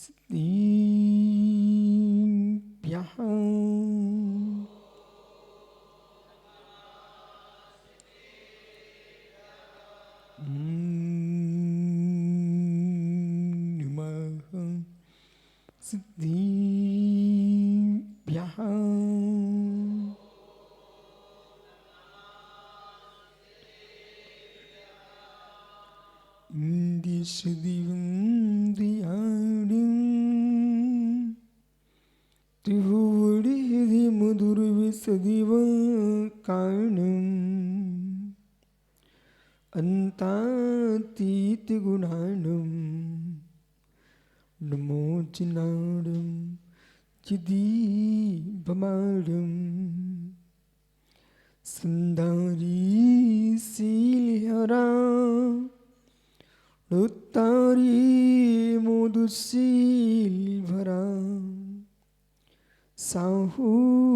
सिद्धिभ्यः नमः सिद्धिभ्यः दिशदिवं दियाणं त्रिभुवनेहि मधुरविसदिव कारणम् अन्तातीतगुणाणं नमो चिन्नाणं चिदीभमाणं सुन्दरीशीलहरा नोत्तारी मोदुशीलभरा साहुजयन्तु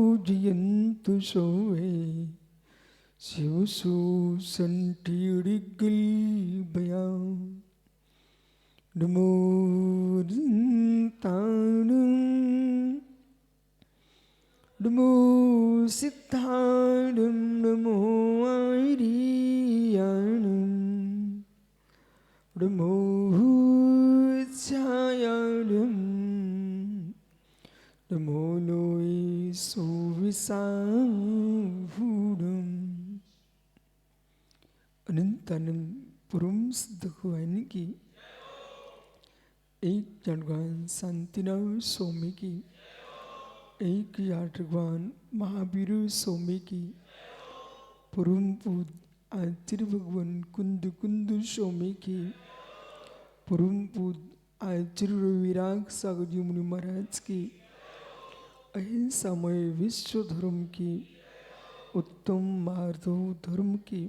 सोवे शिवसुसन्टिडिगल्बया नमो ताणं नमो सिद्धाणं नमो आर्याणं नमो छायाणं नमो लोय सुविसाहुणं अनंतानंद परम सिद्ध भगवान की एक भगवान शांतिनाथ स्वामी की एक भगवान महावीर स्वामी की परम पूज्य आचार्य भगवान कुंद कुंद स्वामी की परम पूज्य आचार्य विराग सागर जी मुनि महाराज की अहिंसामय विश्व धर्म की उत्तम माधव धर्म की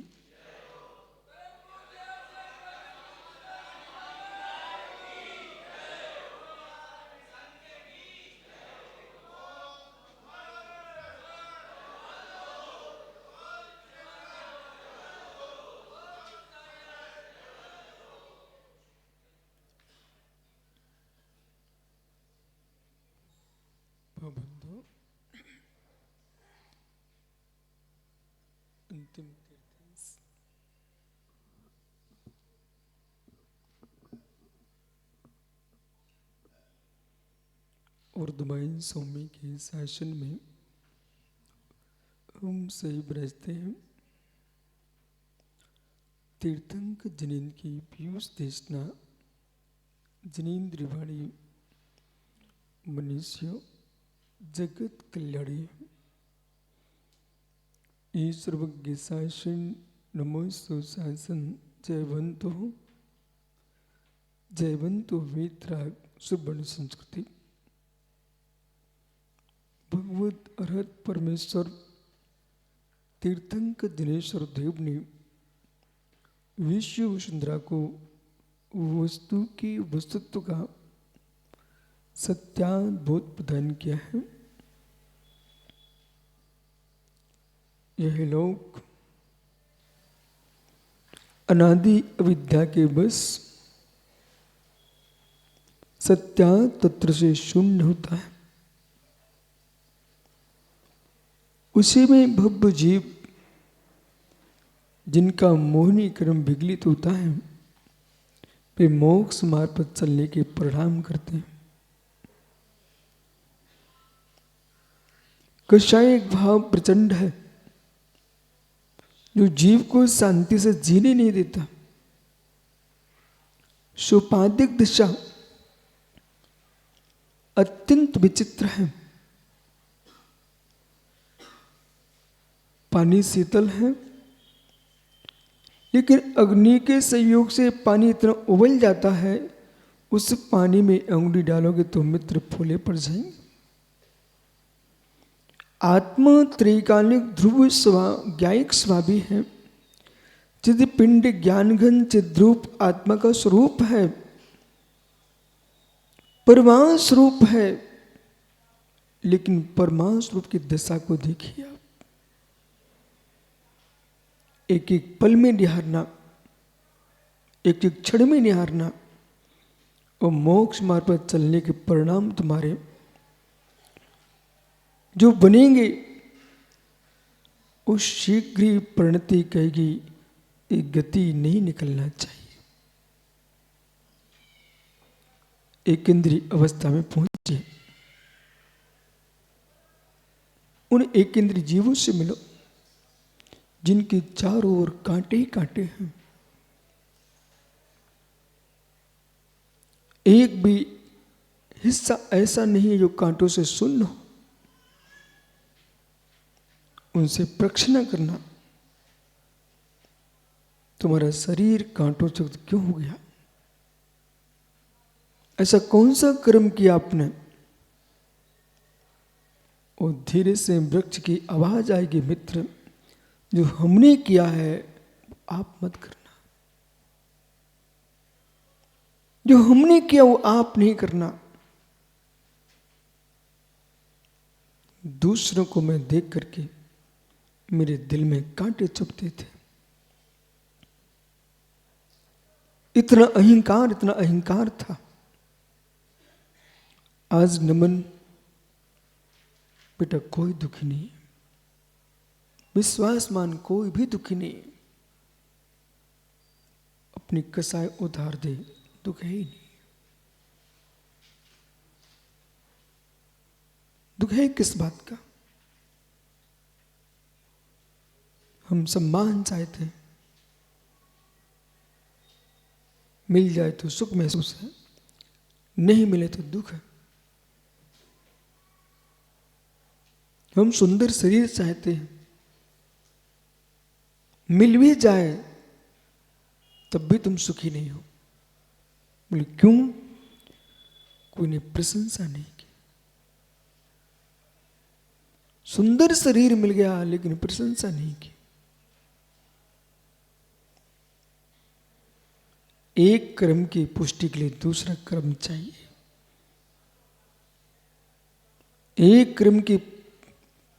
बंधु अंतिम तीर्थ और दुमाइन स्वामी के शासन में हम सही बरसते हैं। तीर्थंक जनीन की पीयूष देशना जनीन्द्रिवाणी मनुष्य जगत कल्याणी ईश्वरज्ञ शासन नमोस्तु शासन जयवंतो वेदराग सुवर्ण संस्कृति भगवत अर्हत परमेश्वर तीर्थंकर दिनेश्वर देव ने विश्व वसुंधरा को वस्तु की वस्तुत्व का सत्याद्भुत प्रदान किया है। यह लोक अनादि अविद्या के बस सत्या तत्व से शून्य होता है। उसी में भव्य जीव जिनका मोहनी कर्म विगलित होता है वे मोक्ष मार्ग पर चलने के परिणाम करते हैं। कषायिक भाव प्रचंड है जो जीव को शांति से जीने नहीं देता। सोपाधिक दिशा अत्यंत विचित्र है। पानी शीतल है लेकिन अग्नि के संयोग से पानी इतना उबल जाता है उस पानी में अंगुली डालोगे तो मित्र फूले पड़ जाएंगे। आत्मा त्रैकालिक ध्रुव ज्ञायिक स्वाभी है। चिद पिंड ज्ञानघन चिद्रूप आत्मा का स्वरूप है, परमाणु स्वरूप है। लेकिन परमाणु स्वरूप की दशा को देखिए आप, एक एक पल में निहारना, एक एक क्षण में निहारना, और मोक्ष मार्ग पर चलने के परिणाम तुम्हारे जो बनेंगे, उस शीघ्र ही परिणति कहेगी एक गति नहीं निकलना चाहिए, एक केंद्रीय अवस्था में पहुंचे। उन एक केंद्रीय जीवों से मिलो जिनके चारों ओर कांटे ही कांटे हैं, एक भी हिस्सा ऐसा नहीं है जो कांटों से शून्य हो। उनसे प्रक्षालन करना। तुम्हारा शरीर कांटों से क्यों हो गया? ऐसा कौन सा कर्म किया आपने? और धीरे से वृक्ष की आवाज आएगी, मित्र जो हमने किया है आप मत करना, जो हमने किया वो आप नहीं करना। दूसरों को मैं देख करके मेरे दिल में कांटे चुभते थे। इतना अहंकार था। आज नमन बेटा कोई दुखी नहीं, विश्वास मान कोई भी दुखी नहीं। अपनी कसाई उधार दे, दुख है ही नहीं। दुख है किस बात का? हम सम्मान चाहते हैं, मिल जाए तो सुख महसूस है, नहीं मिले तो दुख है। हम सुंदर शरीर चाहते हैं, मिल भी जाए तब भी तुम सुखी नहीं हो। बोले क्यों? कोई ने प्रशंसा नहीं की। सुंदर शरीर मिल गया लेकिन प्रशंसा नहीं की। एक कर्म की पुष्टि के लिए दूसरा कर्म चाहिए। एक कर्म की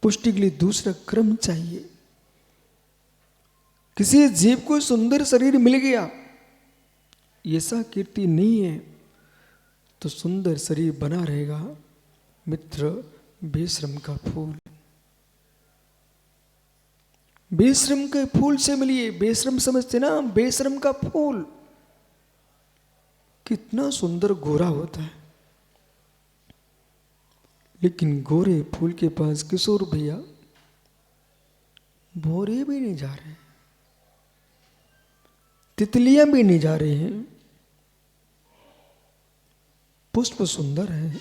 पुष्टि के लिए दूसरा कर्म चाहिए। किसी जीव को सुंदर शरीर मिल गया, ऐसा कीर्ति नहीं है तो सुंदर शरीर बना रहेगा। मित्र बेशरम का फूल, बेशरम के फूल से मिलिए। बेशरम समझते ना? बेशरम का फूल कितना सुंदर गोरा होता है, लेकिन गोरे फूल के पास किशोर भैया भौरे भी नहीं जा रहे, तितलियां भी नहीं जा रही हैं। पुष्प सुंदर है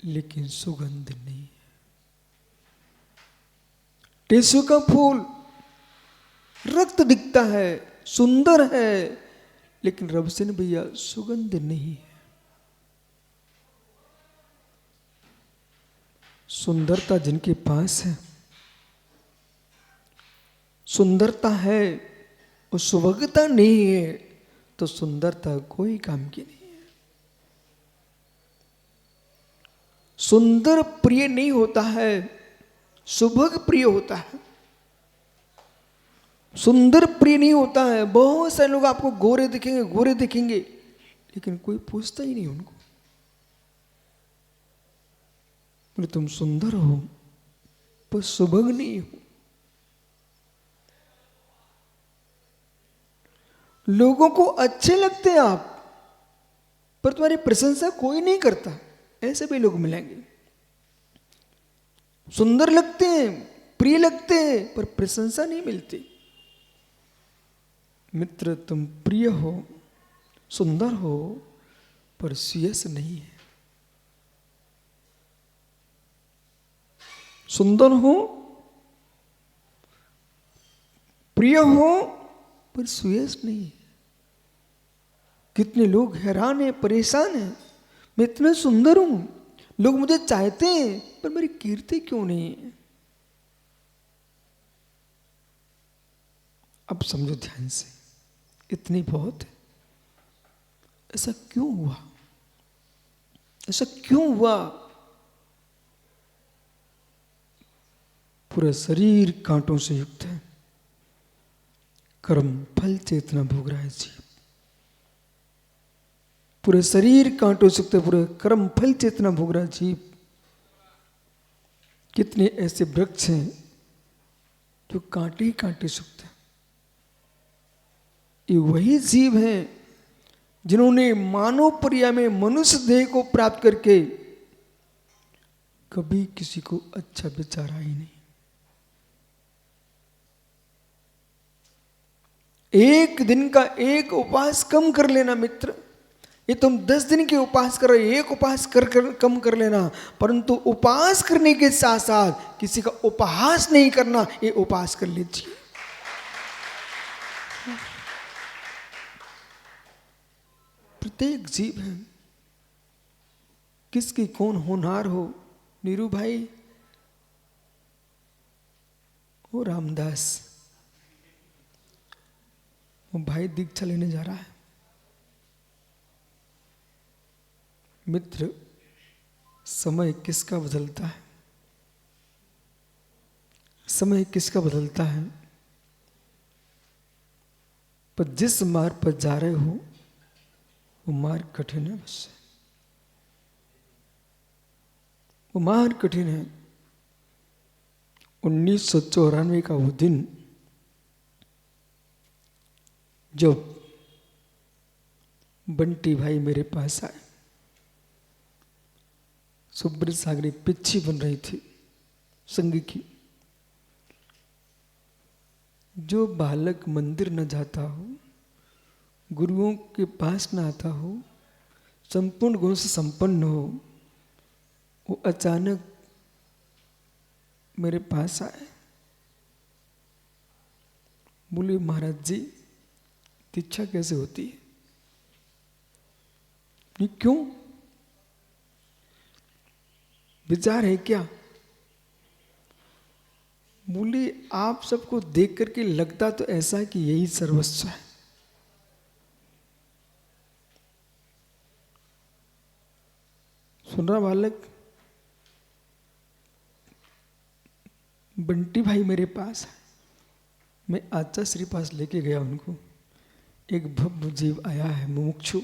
लेकिन सुगंध नहीं है। टेसु का फूल रक्त दिखता है, सुंदर है, लेकिन रबसेन भैया सुगंध नहीं है। सुंदरता जिनके पास है, सुंदरता है और सुभगता नहीं है, तो सुंदरता कोई काम की नहीं है। सुंदर प्रिय नहीं होता है, सुभग प्रिय होता है। सुंदर प्रिय नहीं होता है। बहुत सारे लोग आपको गोरे दिखेंगे, गोरे दिखेंगे, लेकिन कोई पूछता ही नहीं उनको। बोले तुम सुंदर हो पर सुभग नहीं हो। लोगों को अच्छे लगते हैं आप, पर तुम्हारी प्रशंसा कोई नहीं करता। ऐसे भी लोग मिलेंगे। सुंदर लगते हैं, प्रिय लगते हैं, पर प्रशंसा नहीं मिलती। मित्र तुम प्रिय हो, सुंदर हो, पर सुयश नहीं है। सुंदर हो, प्रिय हो, पर सुयश नहीं है। कितने लोग हैरान हैं, परेशान हैं। मैं इतना सुंदर हूं, लोग मुझे चाहते हैं, पर मेरी कीर्ति क्यों नहीं है? अब समझो ध्यान से, इतनी बहुत है। ऐसा क्यों हुआ? ऐसा क्यों हुआ? पूरा शरीर कांटों से युक्त है, कर्म फल चेतना भोग रहा है जीव। पूरे शरीर कांटों से युक्त, पूरे कर्म फल चेतना भोग रहा जीव। कितने ऐसे वृक्ष हैं जो कांटे ही कांटे सूखते हैं। ये वही जीव हैं जिन्होंने मानव पर्याय में मनुष्य देह को प्राप्त करके कभी किसी को अच्छा विचारा ही नहीं। एक दिन का एक उपवास कम कर लेना मित्र। ये तुम 10 दिन के उपवास कर रहे, एक उपवास कम कर लेना, परंतु उपवास करने के साथ साथ किसी का उपहास नहीं करना, ये उपवास कर लीजिए। प्रत्येक जीव है, किसकी कौन होनहार हो। नीरू भाई हो, रामदास वो भाई दीक्षा लेने जा रहा है। मित्र, समय किसका बदलता है, समय किसका बदलता है, पर जिस मार्ग पर जा रहे हो वो मार्ग कठिन है। बस वो मार्ग कठिन है। 1994 का वो दिन जब बंटी भाई मेरे पास आए, सुब्रत सागरी पिच्छी बन रही थी संघ की। जो बालक मंदिर न जाता हो, गुरुओं के पास न आता हो, संपूर्ण गुण से संपन्न हो, वो अचानक मेरे पास आए। बोले महाराज जी दीक्षा कैसे होती है? ये क्यों, विचार है क्या? बोले आप सबको देख करके लगता तो ऐसा है कि यही सर्वस्व है। सुन रहा बालक? बंटी भाई मेरे पास है, मैं आचार्य श्री पास लेके गया उनको। एक भव्य जीव आया है, मुमुक्षु,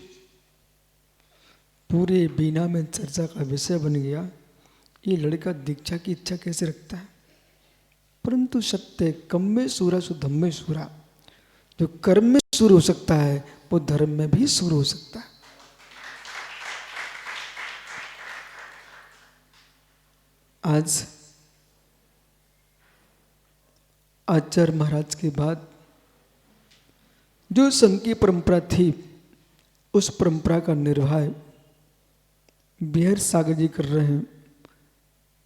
पूरे बीना में चर्चा का विषय बन गया। ये लड़का दीक्षा की इच्छा कैसे रखता है? परंतु सत्य कम में सूरा सो धम में सूरा। जो कर्म में सूर हो सकता है वो धर्म में भी सूर हो सकता है। आज आचार्य महाराज के बाद जो संघ की परंपरा थी, उस परंपरा का निर्वाह बिहार सागर जी कर रहे हैं।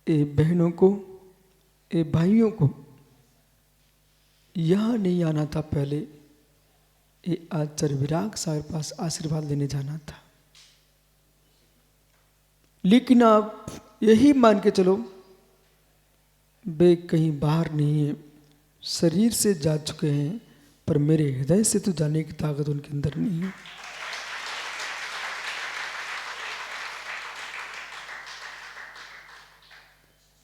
ए बहनों को, ए भाइयों को यहाँ नहीं आना था, पहले ये आचार्य विराग सागर पास आशीर्वाद लेने जाना था। लेकिन आप यही मान के चलो वे कहीं बाहर नहीं है, शरीर से जा चुके हैं, पर मेरे हृदय से तो जाने की ताकत उनके अंदर नहीं है।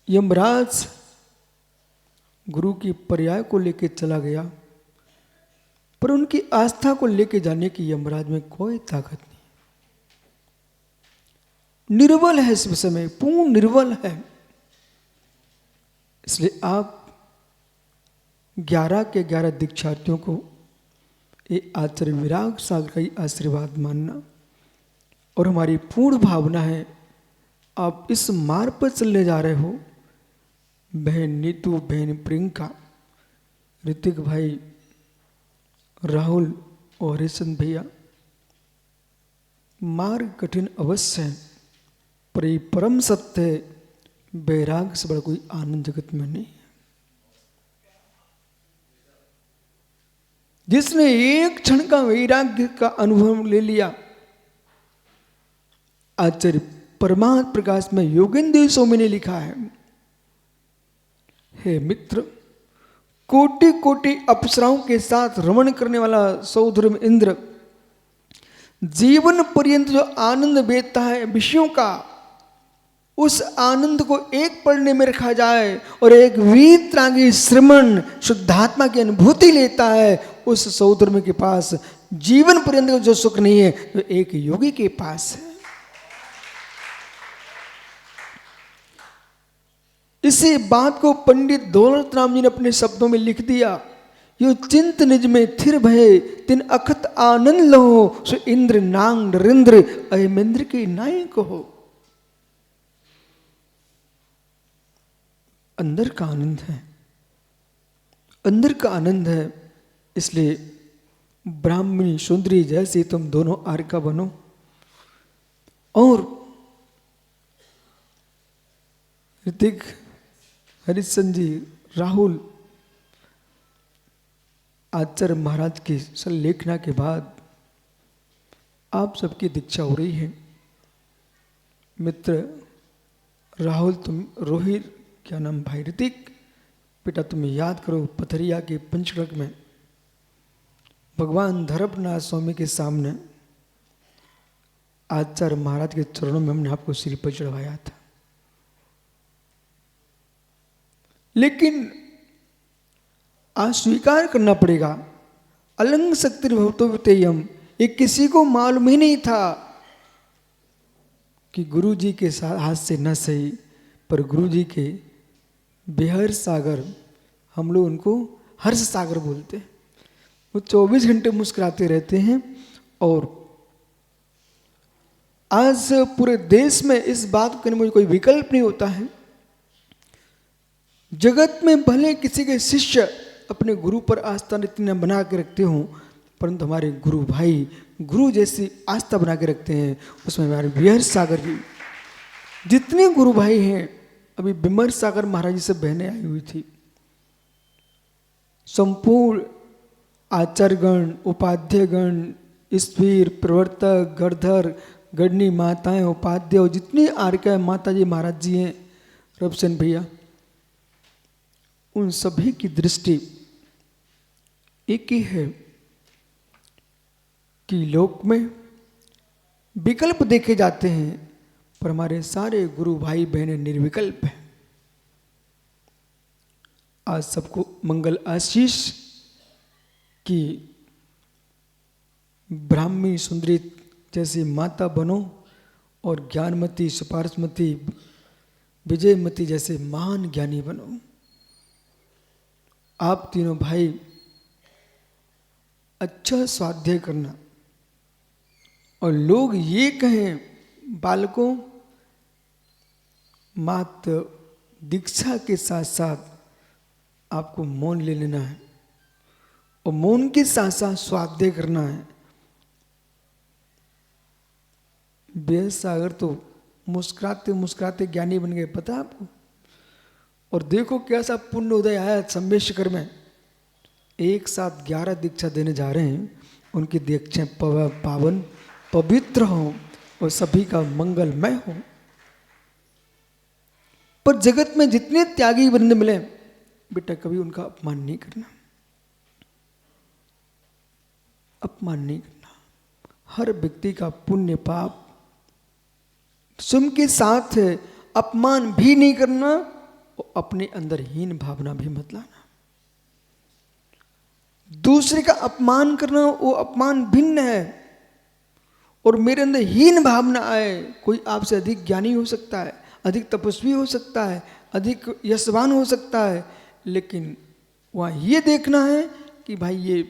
यमराज गुरु की पर्याय को लेके चला गया, पर उनकी आस्था को लेके जाने की यमराज में कोई ताकत नहीं। निर्बल है इस समय, पूर्ण निर्बल है। इसलिए आप 11 के 11 दीक्षार्थियों को ये आचार्य विराग सागर का ही आशीर्वाद मानना, और हमारी पूर्ण भावना है आप इस मार्ग पर चलने जा रहे हो। बहन नीतू, बहन प्रियंका, ऋतिक भाई, राहुल और हरिशन भैया, मार्ग कठिन अवश्य है, पर ये परम सत्य है, वैराग्य से बड़ा कोई आनंद जगत में नहीं है। जिसने एक क्षण का वैराग्य का अनुभव ले लिया, आचार्य परमात्म प्रकाश में योगेंद्र स्वामी ने लिखा है, हे मित्र, कोटि कोटि अप्सराओं के साथ रमण करने वाला सौधर्म इंद्र जीवन पर्यंत जो आनंद बेचता है विषयों का, उस आनंद को एक पलड़े में रखा जाए और एक वीतरागी श्रमण शुद्धात्मा की अनुभूति लेता है, उस सौधर्म के पास जीवन पर्यंत का जो सुख नहीं है वो एक योगी के पास है। इसी बात को पंडित दौलत राम जी ने अपने शब्दों में लिख दिया। यो चिंत निज में थिर भय तिन अखत आनंद लहो सो इंद्र नांग नरेंद्र अयमेंद्र के नायक हो। अंदर का आनंद है, अंदर का आनंद है, इसलिए ब्राह्मणी सुंदरी जैसे तुम दोनों आर्का बनो। और ऋतिक, हरिश्चंद्र जी, राहुल, आचार्य महाराज की संलेखना के बाद आप सबकी दीक्षा हो रही है। मित्र राहुल, तुम रोहित, क्या नाम भाई ऋतिक, बेटा तुम याद करो पथरिया के पंचकर्क में भगवान धरपनाथ स्वामी के सामने आचार्य महाराज के चरणों में हमने आपको सिर पर चढ़वाया था। लेकिन आज स्वीकार करना पड़ेगा, अलंग शक्ति भवतोतेयम, ये किसी को मालूम ही नहीं था कि गुरु जी के हाथ से न सही पर गुरु जी के बेहर सागर, हम लोग उनको हर्ष सागर बोलते हैं, वो 24 घंटे मुस्कुराते रहते हैं। और आज पूरे देश में इस बात के मुझे कोई विकल्प नहीं होता है। जगत में भले किसी के शिष्य अपने गुरु पर आस्था इतना बना के रखते हो, परंतु हमारे गुरु भाई गुरु जैसी आस्था बना के रखते हैं। उसमें हमारे बिहार सागर जी, जितने गुरु भाई हैं, अभी बिमर सागर महाराज जी से बहनें आई हुई थी, संपूर्ण आचार्यगण, उपाध्यायगण, ईश्वीर, प्रवर्तक, गढ़धर, गढ़नी माताएं, उपाध्याय और जितनी आर्का माता जी महाराज जी हैं, रबसेन भैया, उन सभी की दृष्टि एक ही है कि लोक में विकल्प देखे जाते हैं, पर हमारे सारे गुरु भाई बहनें निर्विकल्प हैं। आज सबको मंगल आशीष कि ब्राह्मी सुंदरी जैसी माता बनो और ज्ञानमती, सुपारसमती, विजयमती जैसे महान ज्ञानी बनो। आप तीनों भाई अच्छा स्वाध्याय करना, और लोग ये कहें बालकों मात्र दीक्षा के साथ साथ आपको मौन ले लेना है और मौन के साथ साथ स्वाध्याय करना है। बेहद सागर तो मुस्कुराते मुस्कुराते ज्ञानी बन गए, पता आपको। और देखो कैसा पुण्य उदय आया सम्मेशकर में, एक साथ 11 दीक्षा देने जा रहे हैं। उनकी दीक्षाएं पावन पवित्र हो और सभी का मंगलमय हो। पर जगत में जितने त्यागी बंदे मिले, बेटा कभी उनका अपमान नहीं करना, अपमान नहीं करना। हर व्यक्ति का पुण्य पाप स्वयं के साथ है, अपमान भी नहीं करना और अपने अंदर हीन भावना भी मत लाना। दूसरे का अपमान करना वो अपमान भिन्न है, और मेरे अंदर हीन भावना आए। कोई आपसे अधिक ज्ञानी हो सकता है, अधिक तपस्वी हो सकता है, अधिक यशवान हो सकता है, लेकिन वहाँ ये देखना है कि भाई ये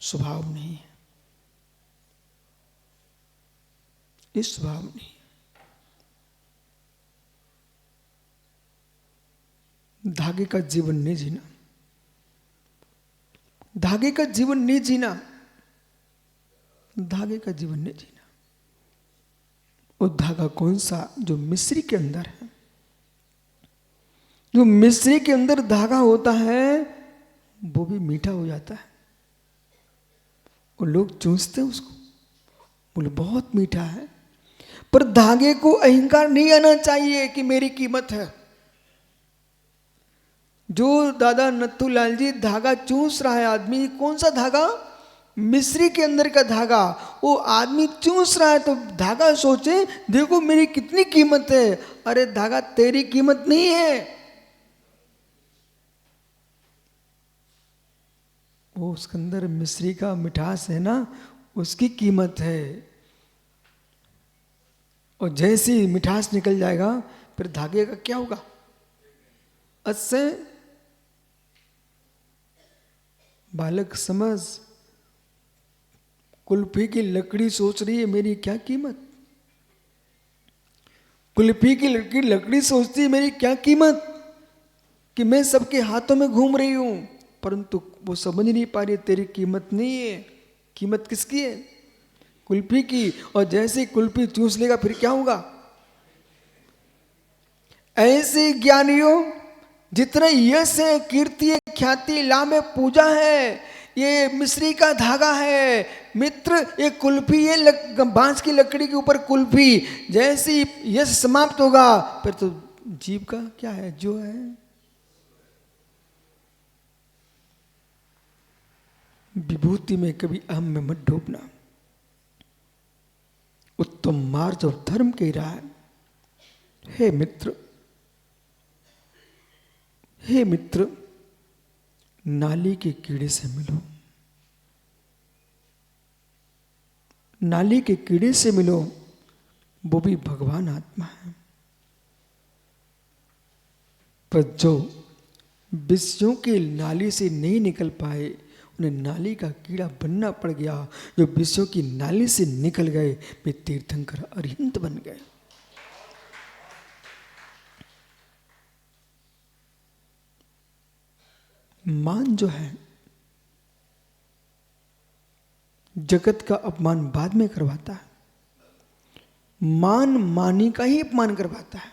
स्वभाव नहीं है, ये स्वभाव नहीं। धागे का जीवन नहीं जीना, धागे का जीवन नहीं जीना, धागे का जीवन नहीं जीना। वो धागा कौन सा? जो मिस्री के अंदर है। जो मिस्री के अंदर धागा होता है वो भी मीठा हो जाता है, और लोग चूसते हैं उसको, बोले बहुत मीठा है। पर धागे को अहंकार नहीं आना चाहिए कि मेरी कीमत है। जो दादा नथुलाल जी धागा चूस रहा है आदमी, कौन सा धागा? मिस्री के अंदर का धागा। वो आदमी चूस रहा है तो धागा सोचे देखो मेरी कितनी कीमत है। अरे धागा तेरी कीमत नहीं है, वो उसके अंदर मिश्री का मिठास है ना, उसकी कीमत है। और जैसी मिठास निकल जाएगा फिर धागे का क्या होगा? अस्य बालक समझ, कुल्फी की लकड़ी सोच रही है मेरी क्या कीमत, कुल्फी की लकड़ी सोचती है मेरी क्या कीमत, कि मैं सबके हाथों में घूम रही हूं, परंतु वो समझ नहीं पा रही तेरी कीमत नहीं है। कीमत किसकी है? कुल्फी की। और जैसे कुल्फी चूस लेगा फिर क्या होगा? ऐसे ज्ञानियों, जितने यश है, कीर्ति है, ख्याति, लाभ है, पूजा है, ये मिश्री का धागा है मित्र, ये कुल्फी, ये बांस की लकड़ी के ऊपर कुल्फी, जैसी यश समाप्त होगा फिर तो जीव का क्या है? जो है विभूति में कभी अहम में मत डूबना। उत्तम मार्ग और धर्म कह रहा है। हे मित्र, हे मित्र, नाली के कीड़े से मिलो, नाली के कीड़े से मिलो, वो भी भगवान आत्मा है। पर जो विषयों के नाली से नहीं निकल पाए, उन्हें नाली का कीड़ा बनना पड़ गया। जो विषयों की नाली से निकल गए वे तीर्थंकर अरिहंत बन गए। मान जो है जगत का अपमान बाद में करवाता है, मान मानी का ही अपमान करवाता है,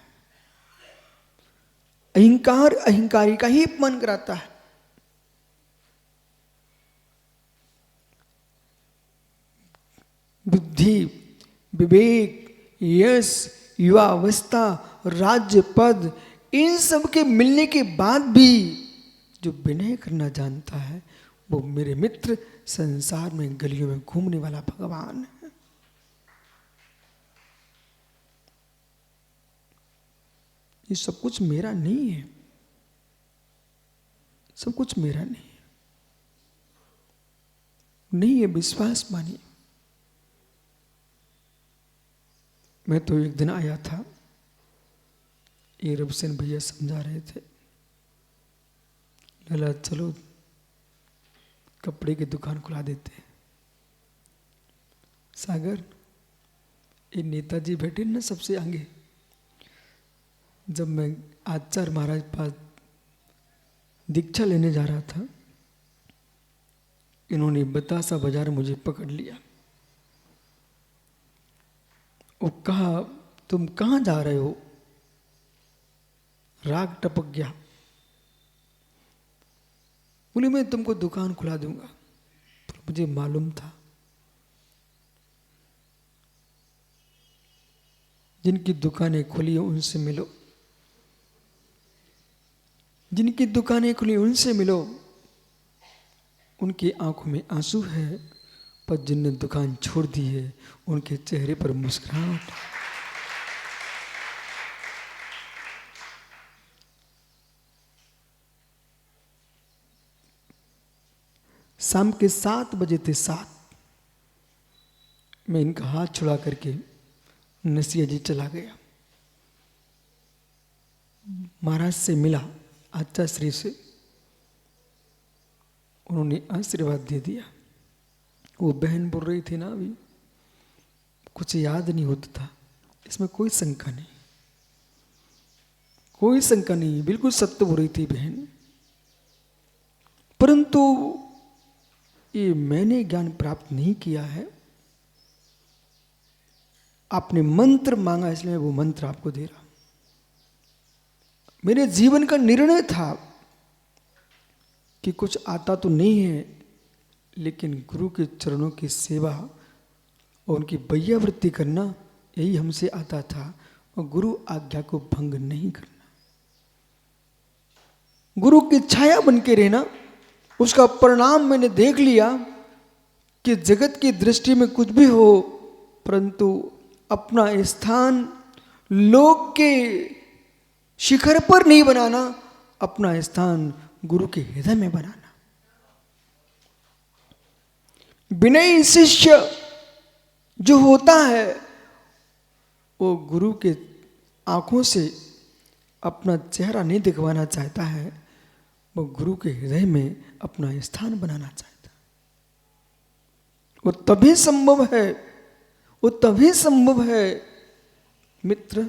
अहंकार अहंकारी का ही अपमान कराता है। बुद्धि, विवेक, यश, युवावस्था, राज्य, पद, इन सब के मिलने के बाद भी जो विनय करना जानता है वो मेरे मित्र संसार में गलियों में घूमने वाला भगवान है। ये सब कुछ मेरा नहीं है, सब कुछ मेरा नहीं है, नहीं है, विश्वास मानिए। मैं तो एक दिन आया था, ये रविसेन भैया समझा रहे थे, लला चलो कपड़े की दुकान खुला देते हैं। सागर, ये नेताजी बैठे ना सबसे आगे, जब मैं आचार्य महाराज पास दीक्षा लेने जा रहा था, इन्होंने बतासा बाजार मुझे पकड़ लिया। वो कहा तुम कहाँ जा रहे हो? राग टपक गया। बोले मैं तुमको दुकान खुला दूंगा। तो मुझे मालूम था जिनकी दुकानें खुली हैं उनसे मिलो, जिनकी दुकानें खुली उनसे मिलो। उनकी आंखों में आंसू है, पर जिनने दुकान छोड़ दी है उनके चेहरे पर मुस्कुराहट। शाम के 7 बजे थे, 7। मैं इनका हाथ छुड़ा करके नसिया जी चला गया। महाराज से मिला, आचार्य श्री से, उन्होंने आशीर्वाद दे दिया। वो बहन बोल रही थी ना, अभी कुछ याद नहीं होता था, इसमें कोई शंका नहीं, कोई शंका नहीं, बिल्कुल सत्य बोल रही थी बहन। परंतु ये मैंने ज्ञान प्राप्त नहीं किया है, आपने मंत्र मांगा इसलिए मैं वो मंत्र आपको दे रहा। मेरे जीवन का निर्णय था कि कुछ आता तो नहीं है, लेकिन गुरु के चरणों की सेवा और उनकी बैयावृत्ति करना यही हमसे आता था, और गुरु आज्ञा को भंग नहीं करना, गुरु की छाया बन के रहना। उसका परिणाम मैंने देख लिया कि जगत की दृष्टि में कुछ भी हो, परंतु अपना स्थान लोक के शिखर पर नहीं बनाना, अपना स्थान गुरु के हृदय में बनाना। विनयी शिष्य जो होता है वो गुरु के आंखों से अपना चेहरा नहीं दिखवाना चाहता है, वो गुरु के हृदय में अपना स्थान बनाना चाहता है। वो तभी संभव है, वो तभी संभव है मित्र,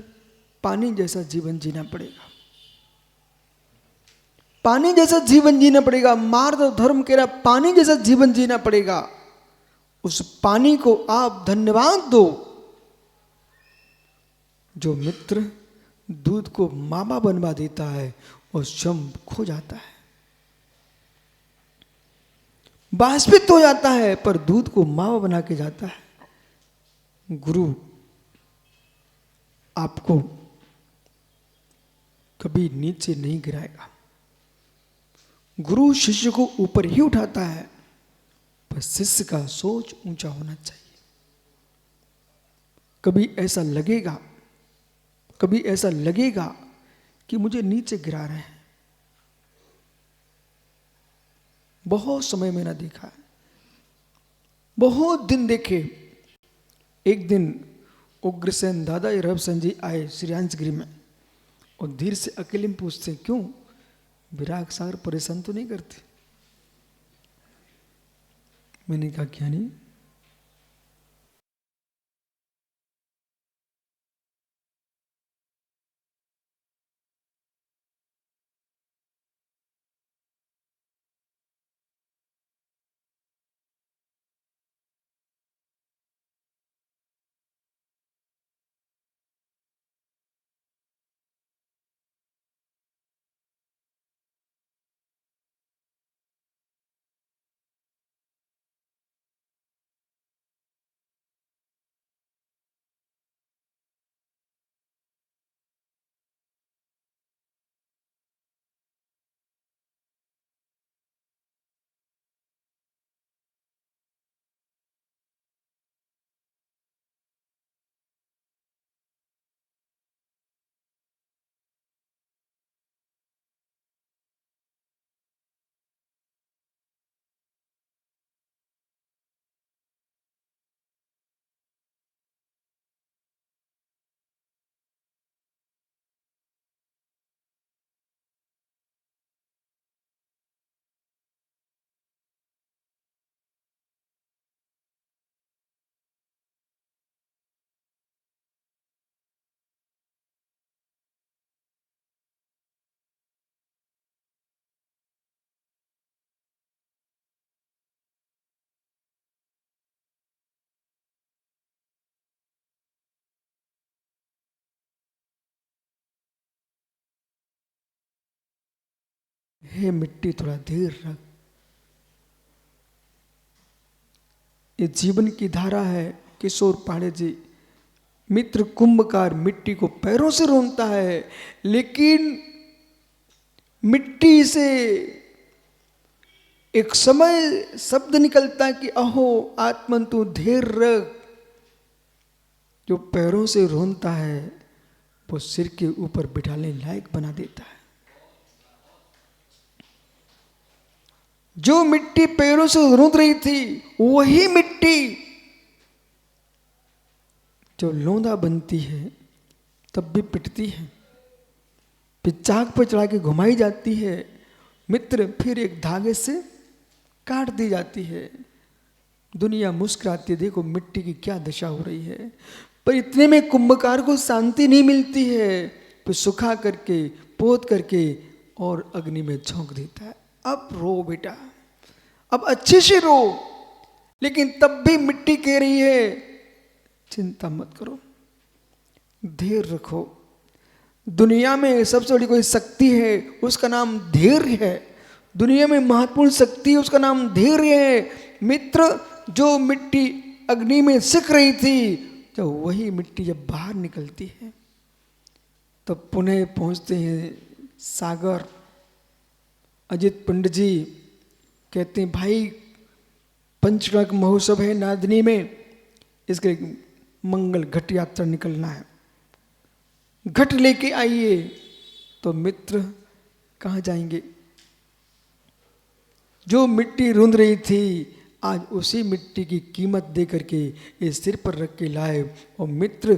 पानी जैसा जीवन जीना पड़ेगा। पानी जैसा जीवन जीना पड़ेगा। मार्ग धर्म कह रहा पानी जैसा जीवन जीना पड़ेगा। उस पानी को आप धन्यवाद दो जो मित्र दूध को मावा बनवा देता है और स्वयं खो जाता है, बाष्पित हो जाता है, पर दूध को मावा बना के जाता है। गुरु आपको कभी नीचे नहीं गिराएगा। गुरु शिष्य को ऊपर ही उठाता है, पर शिष्य का सोच ऊंचा होना चाहिए। कभी ऐसा लगेगा कि मुझे नीचे गिरा रहे हैं। बहुत समय मैंने देखा है, बहुत दिन देखे। एक दिन उग्रसेन दादा रवसन जी आए श्रीयांशगिरी में और धीरे से अकेले में पूछते, क्यों विराग सागर परेशान तो नहीं करते? मैंने कहा क्या नहीं? हे मिट्टी थोड़ा धीर रख। ये जीवन की धारा है। किशोर पांडे जी, मित्र कुंभकार मिट्टी को पैरों से रोनता है, लेकिन मिट्टी से एक समय शब्द निकलता है कि अहो आत्मन तू धीर रख। जो पैरों से रोनता है वो सिर के ऊपर बिठाने लायक बना देता है। जो मिट्टी पैरों से रोंद रही थी वही मिट्टी जो लोंदा बनती है तब भी पिटती है, फिर चाक पर चढ़ा के घुमाई जाती है मित्र, फिर एक धागे से काट दी जाती है। दुनिया मुस्कुराती है, देखो मिट्टी की क्या दशा हो रही है। पर इतने में कुंभकार को शांति नहीं मिलती है, फिर सुखा करके पोत करके और अग्नि में झोंक देता है। अब रो बेटा, अब अच्छे से रो। लेकिन तब भी मिट्टी कह रही है चिंता मत करो, धैर्य रखो। दुनिया में सबसे बड़ी कोई शक्ति है उसका नाम धैर्य है। दुनिया में महत्वपूर्ण शक्ति है उसका नाम धैर्य है। मित्र, जो मिट्टी अग्नि में सिक रही थी, जब वही मिट्टी जब बाहर निकलती है तब पुणे पहुंचते हैं सागर। अजित पंडित जी कहते हैं भाई पंचगढ़ महोत्सव है नादिनी में, इसके मंगल घट यात्रा निकलना है, घट लेके आइए। तो मित्र कहाँ जाएंगे? जो मिट्टी रूंध रही थी आज उसी मिट्टी की कीमत दे करके ये सिर पर रख के लाए। और मित्र,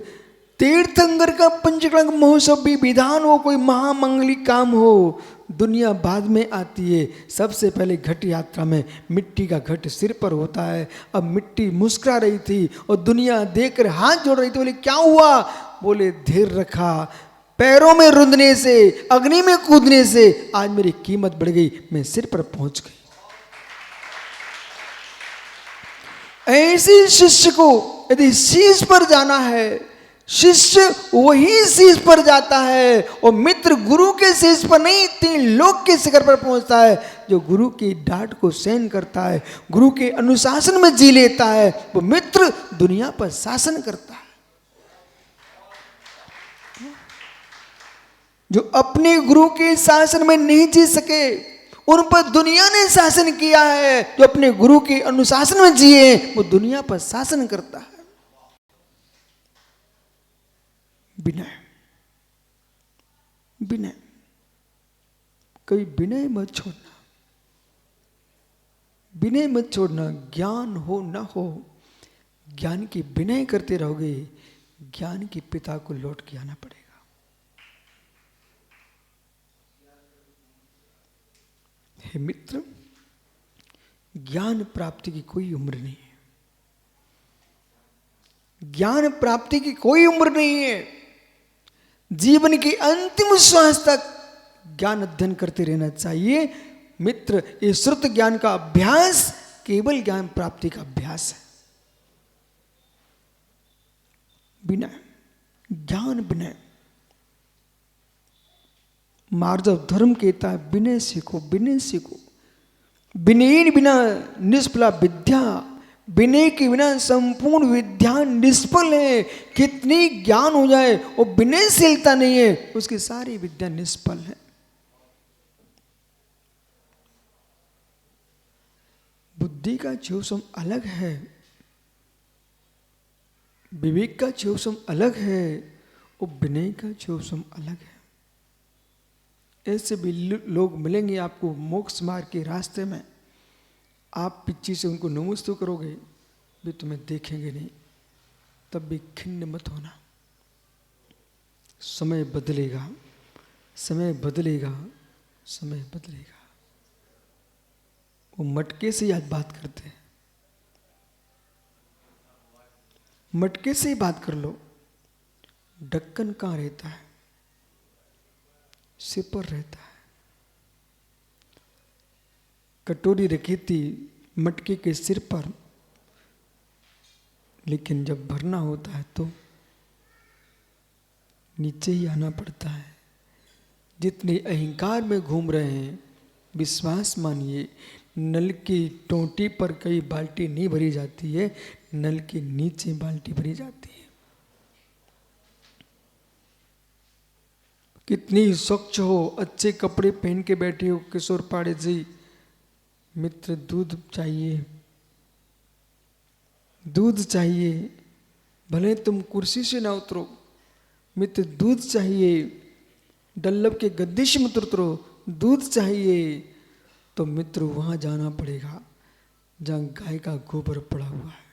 तीर्थंकर का पंचकलंक महोत्सव भी विधान हो, कोई महामंगली काम हो, दुनिया बाद में आती है। सबसे पहले घट यात्रा में मिट्टी का घट सिर पर होता है। अब मिट्टी मुस्कुरा रही थी और दुनिया देखकर हाथ जोड़ रही थी। बोले क्या हुआ? बोले धैर्य रखा, पैरों में रुंधने से, अग्नि में कूदने से आज मेरी कीमत बढ़ गई, मैं सिर पर पहुंच गई। ऐसे शिष्य को यदि शीश पर जाना है, शिष्य वही शीश पर जाता है। और मित्र गुरु के शीश पर नहीं, 3 लोक के शिखर पर पहुंचता है। जो गुरु की डांट को सहन करता है, गुरु के अनुशासन में जी लेता है, वो मित्र दुनिया पर शासन करता है। जो अपने गुरु के शासन में नहीं जी सके, उन पर दुनिया ने शासन किया है। जो अपने गुरु के अनुशासन में जिए, वो दुनिया पर शासन करता है। विनय, विनय, कभी विनय मत छोड़ना, विनय मत छोड़ना। ज्ञान हो ना हो, ज्ञान की विनय करते रहोगे, ज्ञान के पिता को लौट के आना पड़ेगा। हे मित्र, ज्ञान प्राप्ति की कोई उम्र नहीं है। ज्ञान प्राप्ति की कोई उम्र नहीं है। जीवन के अंतिम श्वास तक ज्ञान अध्ययन करते रहना चाहिए। मित्र, ये श्रुत ज्ञान का अभ्यास केवल ज्ञान प्राप्ति का अभ्यास है। विनय, ज्ञान विनय। मार्जव धर्म कहता है विनय सीखो, विनय सीखो। विनय बिना निष्फला विद्या, विनय के बिना संपूर्ण विद्या निष्फल है। कितनी ज्ञान हो जाए वो विनयशीलता नहीं है, उसकी सारी विद्या निष्फल है। बुद्धि का चौसम अलग है, विवेक का चौसम अलग है, और विनय का चौसम अलग है। ऐसे भी लोग मिलेंगे आपको मोक्ष मार्ग के रास्ते में। आप पीछे से उनको नमस्ते करोगे, वे तुम्हें देखेंगे नहीं, तब भी खिन्न मत होना। समय बदलेगा, समय बदलेगा, समय बदलेगा। वो मटके से आज बात करते हैं, मटके से ही बात कर लो। ढक्कन कहाँ रहता है? सिर पर रहता है। कटोरी रखी थी मटके के सिर पर, लेकिन जब भरना होता है तो नीचे ही आना पड़ता है। जितने अहंकार में घूम रहे हैं, विश्वास मानिए, नल की टोंटी पर कई बाल्टी नहीं भरी जाती है, नल के नीचे बाल्टी भरी जाती है। कितनी स्वच्छ हो, अच्छे कपड़े पहन के बैठे हो किशोर पाड़े जी, मित्र दूध चाहिए, दूध चाहिए। भले तुम कुर्सी से ना उतरो, मित्र दूध चाहिए। डल्लब के गद्दे से मत उतरो, दूध चाहिए। तो मित्र वहां जाना पड़ेगा जहां गाय का गोबर पड़ा हुआ है।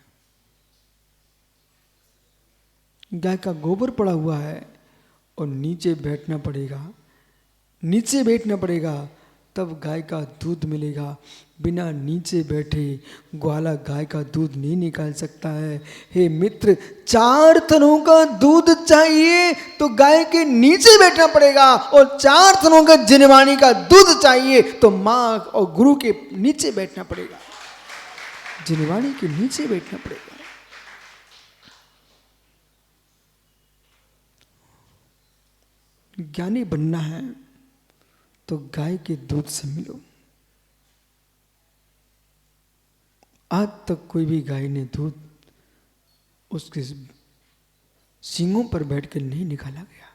गाय का गोबर पड़ा हुआ है, और नीचे बैठना पड़ेगा, नीचे बैठना पड़ेगा, तब गाय का दूध मिलेगा। बिना नीचे बैठे ग्वाला गाय का दूध नहीं निकाल सकता है। हे मित्र, 4 थनों का दूध चाहिए तो गाय के नीचे बैठना पड़ेगा, और 4 थनों का जिनवाणी का दूध चाहिए तो माँ और गुरु के नीचे बैठना पड़ेगा, जिनवाणी के नीचे बैठना पड़ेगा। ज्ञानी बनना है तो गाय के दूध से मिलो। आज तक कोई भी गाय ने दूध उसके सींगों पर बैठकर नहीं निकाला गया।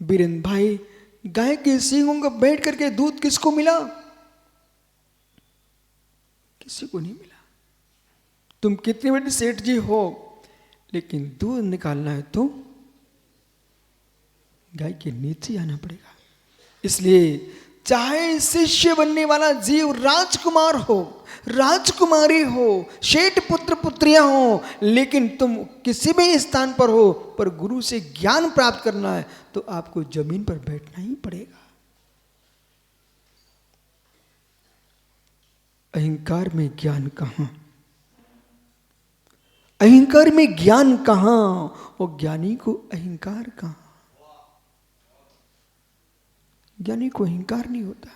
बीरेन भाई, गाय के सींगों पर बैठ करके दूध किसको मिला? किसी को नहीं मिला। तुम कितने बड़े सेठ जी हो, लेकिन दूध निकालना है तो गाय के नीचे आना पड़ेगा। इसलिए चाहे शिष्य बनने वाला जीव राजकुमार हो, राजकुमारी हो, शेठ पुत्र पुत्रियां हो, लेकिन तुम किसी भी स्थान पर हो, पर गुरु से ज्ञान प्राप्त करना है तो आपको जमीन पर बैठना ही पड़ेगा। अहंकार में ज्ञान कहां, अहंकार में ज्ञान कहां, और ज्ञानी को अहंकार कहां। ज्ञानी को अहंकार नहीं होता।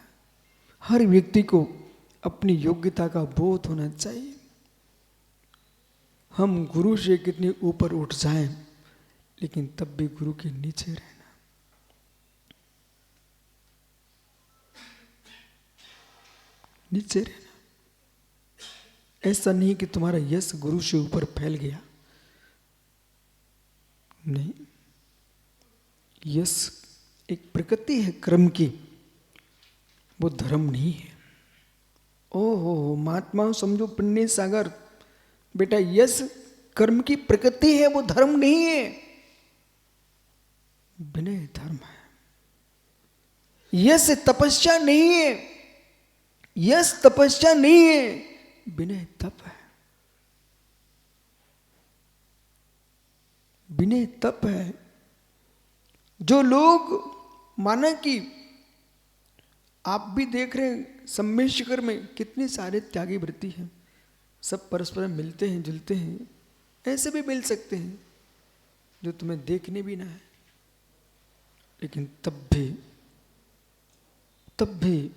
हर व्यक्ति को अपनी योग्यता का बोध होना चाहिए। हम गुरु से कितने ऊपर उठ जाएं, लेकिन तब भी गुरु के नीचे रहना। नीचे रहना। ऐसा नहीं कि तुम्हारा यश गुरु से ऊपर फैल गया, नहीं। यश एक प्रकृति है कर्म की, वो धर्म नहीं है। ओहो महात्मा समझो पुण्य सागर, बेटा यश कर्म की प्रकृति है, वो धर्म नहीं है, विनय धर्म है। यश तपस्या नहीं है, यश तपस्या नहीं है, विनय तप है। विनय तप है। जो लोग माना कि आप भी देख रहे हैं सम्मेद शिखर में कितने सारे त्यागी वृत्ति हैं, सब परस्पर मिलते हैं जुलते हैं, ऐसे भी मिल सकते हैं जो तुम्हें देखने भी ना है, लेकिन तब भी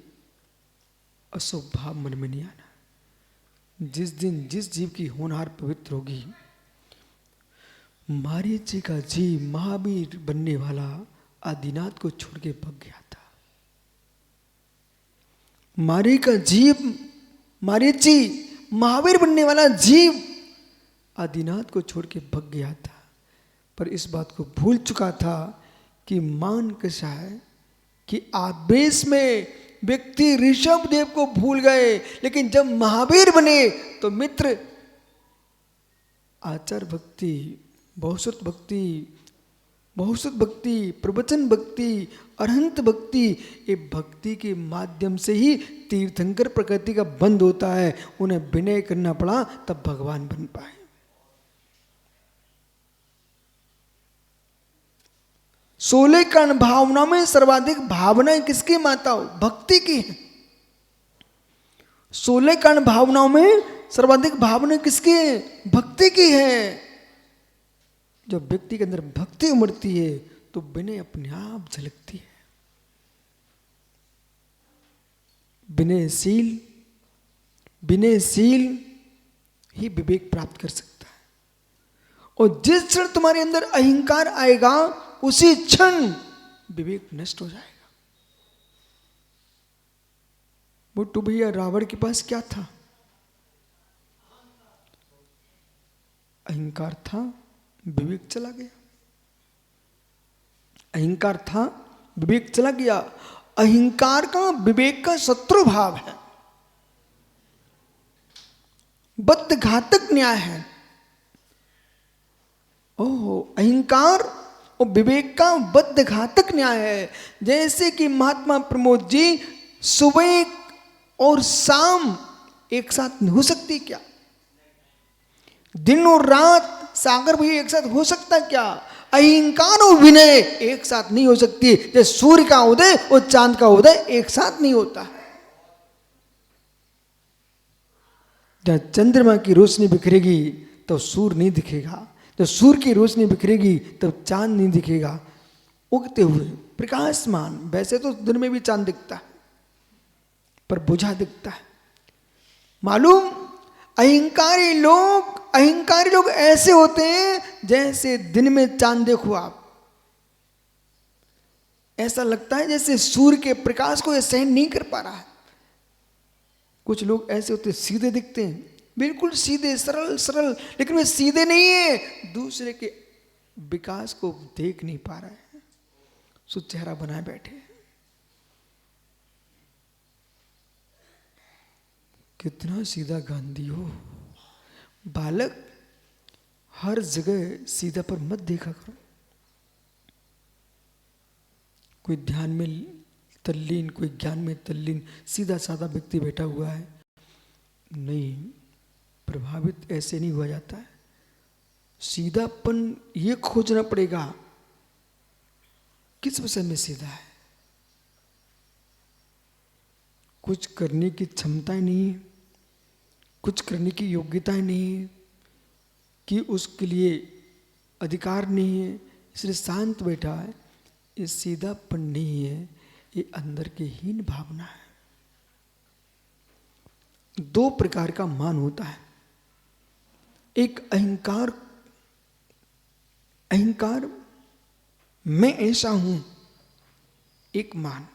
अशुभ भाव मन में नहीं आना। जिस दिन जिस जीव की होनहार पवित्र होगी, मारीची का जीव महावीर बनने वाला आदिनाथ को छोड़ के भग गया था। मारीची महावीर बनने वाला जीव आदिनाथ को छोड़ के भग गया था, पर इस बात को भूल चुका था कि मान कैसा है कि आवेश में व्यक्ति ऋषभ देव को भूल गए, लेकिन जब महावीर बने तो मित्र आचार भक्ति, बहुसुत भक्ति, प्रवचन भक्ति, अरहंत भक्ति, ये भक्ति के माध्यम से ही तीर्थंकर प्रकृति का बंद होता है। उन्हें विनय करना पड़ा तब भगवान बन पाए। सोलह कर्ण भावना में सर्वाधिक भावनाएं किसकी माता हो? भक्ति की है। 16 कर्ण भावनाओं में सर्वाधिक भावना किसकी है? भक्ति की है। जब व्यक्ति के अंदर भक्ति उमड़ती है तो विनय अपने आप झलकती है। विनयशील ही विवेक प्राप्त कर सकता है। और जिस क्षण तुम्हारे अंदर अहंकार आएगा उसी क्षण विवेक नष्ट हो जाएगा। बुट्टू भैया रावण के पास क्या था? अहंकार था, विवेक चला गया। अहंकार था, विवेक चला गया। अहंकार का विवेक का शत्रु भाव है, बद्ध घातक न्याय है। ओहो, अहंकार और विवेक का बद्ध घातक न्याय है। जैसे कि महात्मा प्रमोद जी सुबह और शाम एक साथ नहीं हो सकती क्या? दिन और रात सागर भी एक साथ हो सकता क्या? अहंकार और विनय एक साथ नहीं हो सकती। जैसे सूर्य का उदय और चांद का उदय एक साथ नहीं होता है। जब चंद्रमा की रोशनी बिखरेगी तो सूर्य नहीं दिखेगा, जब सूर्य की रोशनी बिखरेगी तब चांद नहीं दिखेगा। उगते हुए प्रकाशमान, वैसे तो दिन में भी चांद दिखता है पर बुझा दिखता है। मालूम, अहंकारी लोग ऐसे होते हैं जैसे दिन में चांद देखो आप, ऐसा लगता है जैसे सूर्य के प्रकाश को ये सहन नहीं कर पा रहा है। कुछ लोग ऐसे होते हैं सीधे दिखते हैं, बिल्कुल सीधे सरल, लेकिन वे सीधे नहीं है, दूसरे के विकास को देख नहीं पा रहे हैं, सो चेहरा बनाए बैठे। कितना सीधा गांधी हो। बालक, हर जगह सीधा पर मत देखा करो। कोई ध्यान में तल्लीन, कोई ज्ञान में तल्लीन, सीधा साधा व्यक्ति बैठा हुआ है। नहीं, प्रभावित ऐसे नहीं हुआ जाता है। सीधापन ये खोजना पड़ेगा, किस विषय में सीधा है। कुछ करने की क्षमताएं नहीं है, कुछ करने की योग्यताएं नहीं है, कि उसके लिए अधिकार नहीं है, इसलिए शांत बैठा है। ये सीधापन नहीं है, ये अंदर की हीन भावना है। दो प्रकार का मान होता है, एक अहंकार, अहंकार मैं ऐसा हूं, एक मान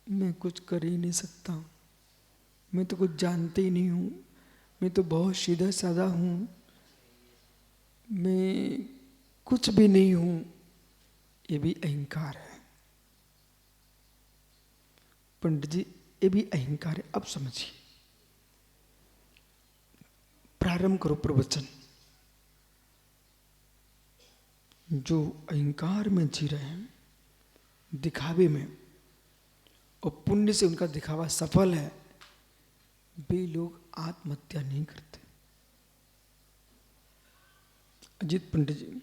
मैं कुछ कर ही नहीं सकता हूं, मैं तो कुछ जानते ही नहीं हूं, मैं तो बहुत सीधा साधा हूं, मैं कुछ भी नहीं हूं, ये भी अहंकार है। पंडित जी, ये भी अहंकार है। अब समझिए, प्रारंभ करो प्रवचन। जो अहंकार में जी रहे हैं, दिखावे में, और पुण्य से उनका दिखावा सफल है, वे लोग आत्महत्या नहीं करते। अजीत पंडित जी,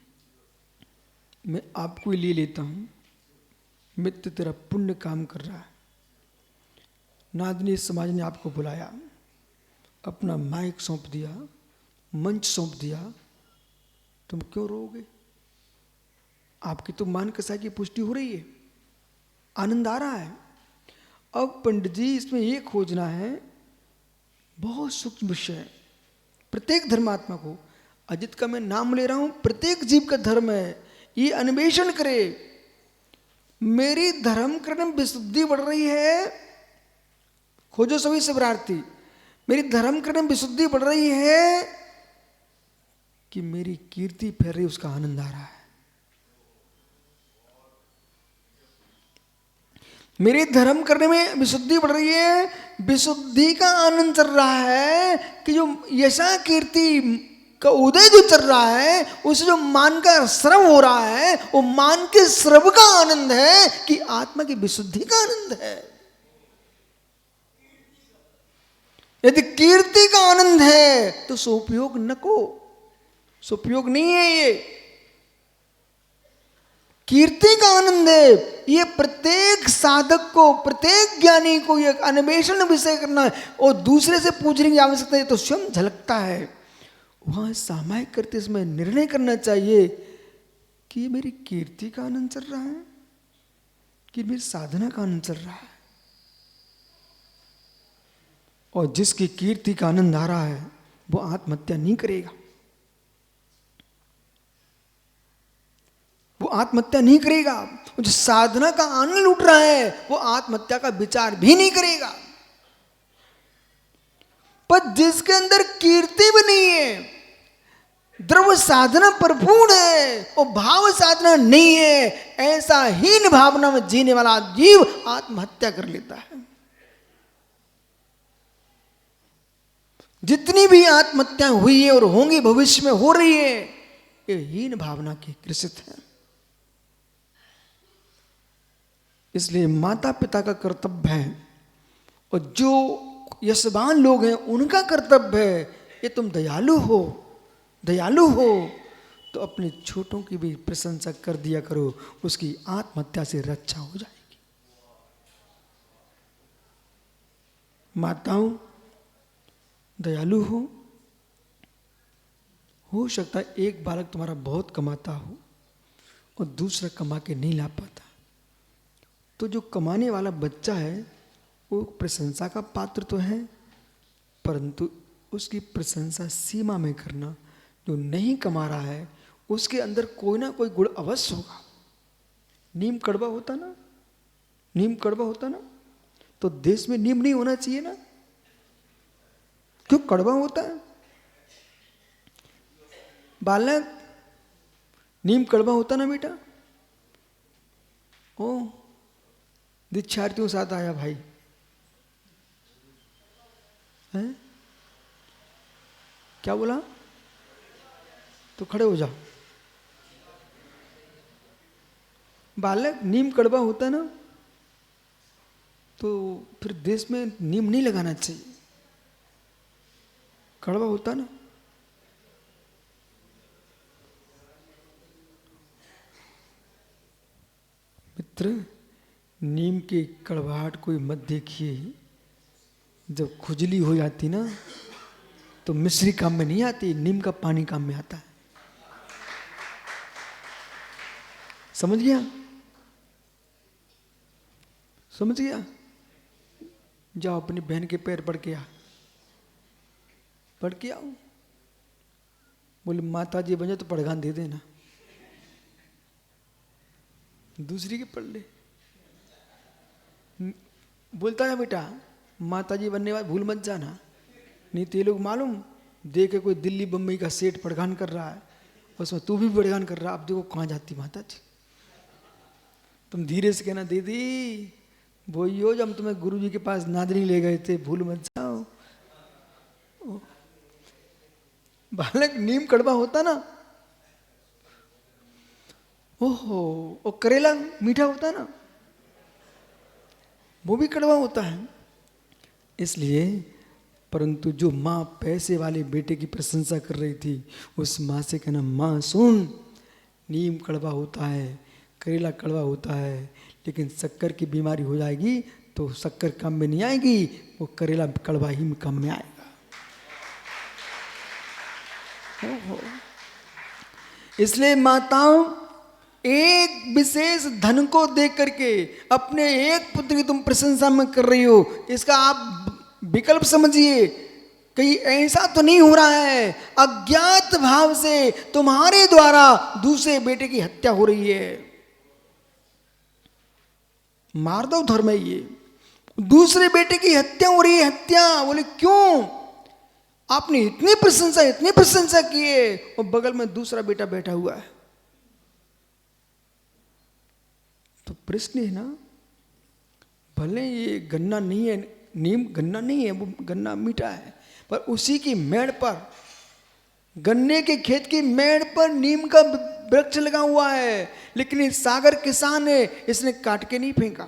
मैं आपको ले लेता हूं, मित्र तेरा पुण्य काम कर रहा है, नादनी समाज ने आपको बुलाया, अपना माइक सौंप दिया, मंच सौंप दिया, तुम क्यों रोओगे? आपकी तो मान कसा की पुष्टि हो रही है, आनंद आ रहा है। अब पंडित जी, इसमें ये खोजना है, बहुत सूक्ष्म विषय है, प्रत्येक धर्मात्मा को, अजित का मैं नाम ले रहा हूं, प्रत्येक जीव का धर्म है, ये अन्वेषण करे, मेरी धर्म करने में विशुद्धि बढ़ रही है। खोजो सभी शिवरार्थी, मेरी धर्म करने में विशुद्धि बढ़ रही है कि मेरी कीर्ति फैल रही, उसका आनंद आ रहा है। मेरे धर्म करने में विशुद्धि बढ़ रही है, विशुद्धि का आनंद चल रहा है, कि जो यशा कीर्ति का उदय जो चल रहा है, उससे जो मान का श्रव हो रहा है, वो मान के श्रव का आनंद है, कि आत्मा की विशुद्धि का आनंद है। यदि कीर्ति का आनंद है तो सोपयोग न को, सोपयोग नहीं है। ये कीर्ति का आनंद है, ये प्रत्येक साधक को, प्रत्येक ज्ञानी को ये अन्वेषण विषय करना है, और दूसरे से पूछने की आवश्यकता है तो स्वयं झलकता है। वहां सामायिक करते समय निर्णय करना चाहिए कि ये मेरी कीर्ति का आनंद चल रहा है कि मेरी साधना का आनंद चल रहा है। और जिसकी कीर्ति का आनंद आ रहा है वो आत्महत्या नहीं करेगा, वो आत्महत्या नहीं करेगा। जो साधना का आनंद लूट रहा है वो आत्महत्या का विचार भी नहीं करेगा। पर जिसके अंदर कीर्ति भी नहीं है, द्रव्य साधना परिपूर्ण है और भाव साधना नहीं है, ऐसा हीन भावना में जीने वाला जीव आत्महत्या कर लेता है। जितनी भी आत्महत्याएं हुई है और होंगी, भविष्य में हो रही है, ये हीन भावना की ग्रसित है। इसलिए माता पिता का कर्तव्य है, और जो यशवान लोग हैं उनका कर्तव्य है, ये तुम दयालु हो, दयालु हो तो अपने छोटों की भी प्रशंसा कर दिया करो, उसकी आत्महत्या से रक्षा हो जाएगी। माताओं दयालु हो सकता है एक बालक तुम्हारा बहुत कमाता हो और दूसरा कमा के नहीं ला पाता, तो जो कमाने वाला बच्चा है वो प्रशंसा का पात्र तो है, परंतु उसकी प्रशंसा सीमा में करना। जो नहीं कमा रहा है उसके अंदर कोई ना कोई गुण अवश्य होगा। नीम कड़वा होता ना, नीम कड़वा होता ना, तो देश में नीम नहीं होना चाहिए ना, क्यों कड़वा होता है? बालक, नीम कड़वा होता ना बेटा। ओ दीक्षार्थियों साथ आया भाई है, क्या बोला? तो खड़े हो जाओ। बालक, नीम कड़वा होता ना, तो फिर देश में नीम नहीं लगाना चाहिए। कड़वा होता ना। मित्र, नीम की कड़वाहट कोई मत देखिए। जब खुजली हो जाती ना तो मिश्री काम में नहीं आती, नीम का पानी काम में आता है। समझ गया? समझ गया? जाओ अपनी बहन के पैर पड़ के आ, पढ़ के आओ। बोले माता जी बने तो पड़गान दे देना, दूसरी के पढ़ ले। बोलता है बेटा माता जी बनने वाले भूल मत जाना, नहीं तो ये लोग मालूम देखे कोई दिल्ली बम्बई का सेठ पड़गान कर रहा है, उसमें तू भी पड़गान कर रहा, अब देखो कहाँ जाती माता जी। तुम धीरे से कहना दीदी वही हो जब तुम्हें गुरुजी के पास नादरी ले गए थे, भूल मत जाओ। बालक नीम कड़वा होता ना, ओहो, और करेला मीठा होता है ना, वो भी कड़वा होता है। इसलिए परंतु जो माँ पैसे वाले बेटे की प्रशंसा कर रही थी, उस माँ से कहना माँ सुन, नीम कड़वा होता है, करेला कड़वा होता है, लेकिन शक्कर की बीमारी हो जाएगी तो शक्कर काम में नहीं आएगी, वो करेला कड़वा ही में काम में आएगा। इसलिए माताओं, एक विशेष धन को देख करके अपने एक पुत्र की तुम प्रशंसा में कर रही हो, इसका आप विकल्प समझिए। कहीं ऐसा तो नहीं हो रहा है अज्ञात भाव से तुम्हारे द्वारा दूसरे बेटे की हत्या हो रही है। मार्दव धर्म है ये, दूसरे बेटे की हत्या हो रही है। हत्या बोले क्यों? आपने इतनी प्रशंसा की है और बगल में दूसरा बेटा बैठा हुआ है। तो प्रश्न है ना, भले ये गन्ना नहीं है, नीम गन्ना नहीं है, वो गन्ना मीठा है, पर उसी की मेड़ पर, गन्ने के खेत की मेड़ पर नीम का वृक्ष लगा हुआ है, लेकिन इस सागर किसान है, इसने काट के नहीं फेंका।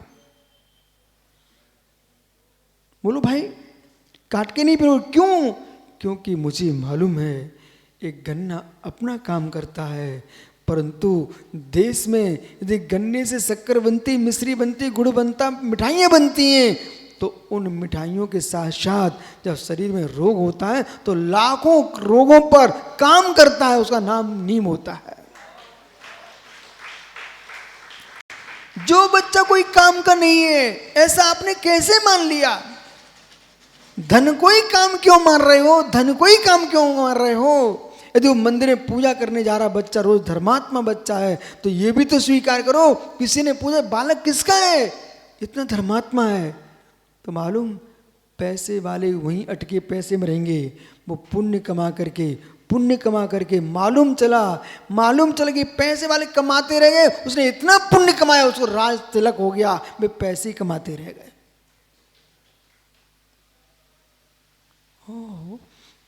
बोलो भाई, काट के नहीं फेंको, क्यों? क्योंकि मुझे मालूम है एक गन्ना अपना काम करता है, परंतु देश में यदि गन्ने से शक्कर बनती, मिश्री बनती, गुड़ बनता, मिठाइयाँ बनती हैं, तो उन मिठाइयों के साथ साथ जब शरीर में रोग होता है तो लाखों रोगों पर काम करता है, उसका नाम नीम होता है। जो बच्चा कोई काम का नहीं है, ऐसा आपने कैसे मान लिया? धन को ही काम क्यों मान रहे हो? धन को ही काम क्यों मान रहे हो? यदि वो मंदिर में पूजा करने जा रहा बच्चा रोज धर्मात्मा बच्चा है, तो ये भी तो स्वीकार करो, किसी ने पूछा बालक किसका है, इतना धर्मात्मा है, तो मालूम पैसे वाले वहीं अटके पैसे में रहेंगे। वो पुण्य कमा करके मालूम चला कि पैसे वाले कमाते रह गए, उसने इतना पुण्य कमाया, उसको राज तिलक हो गया, वे पैसे ही कमाते रह गए।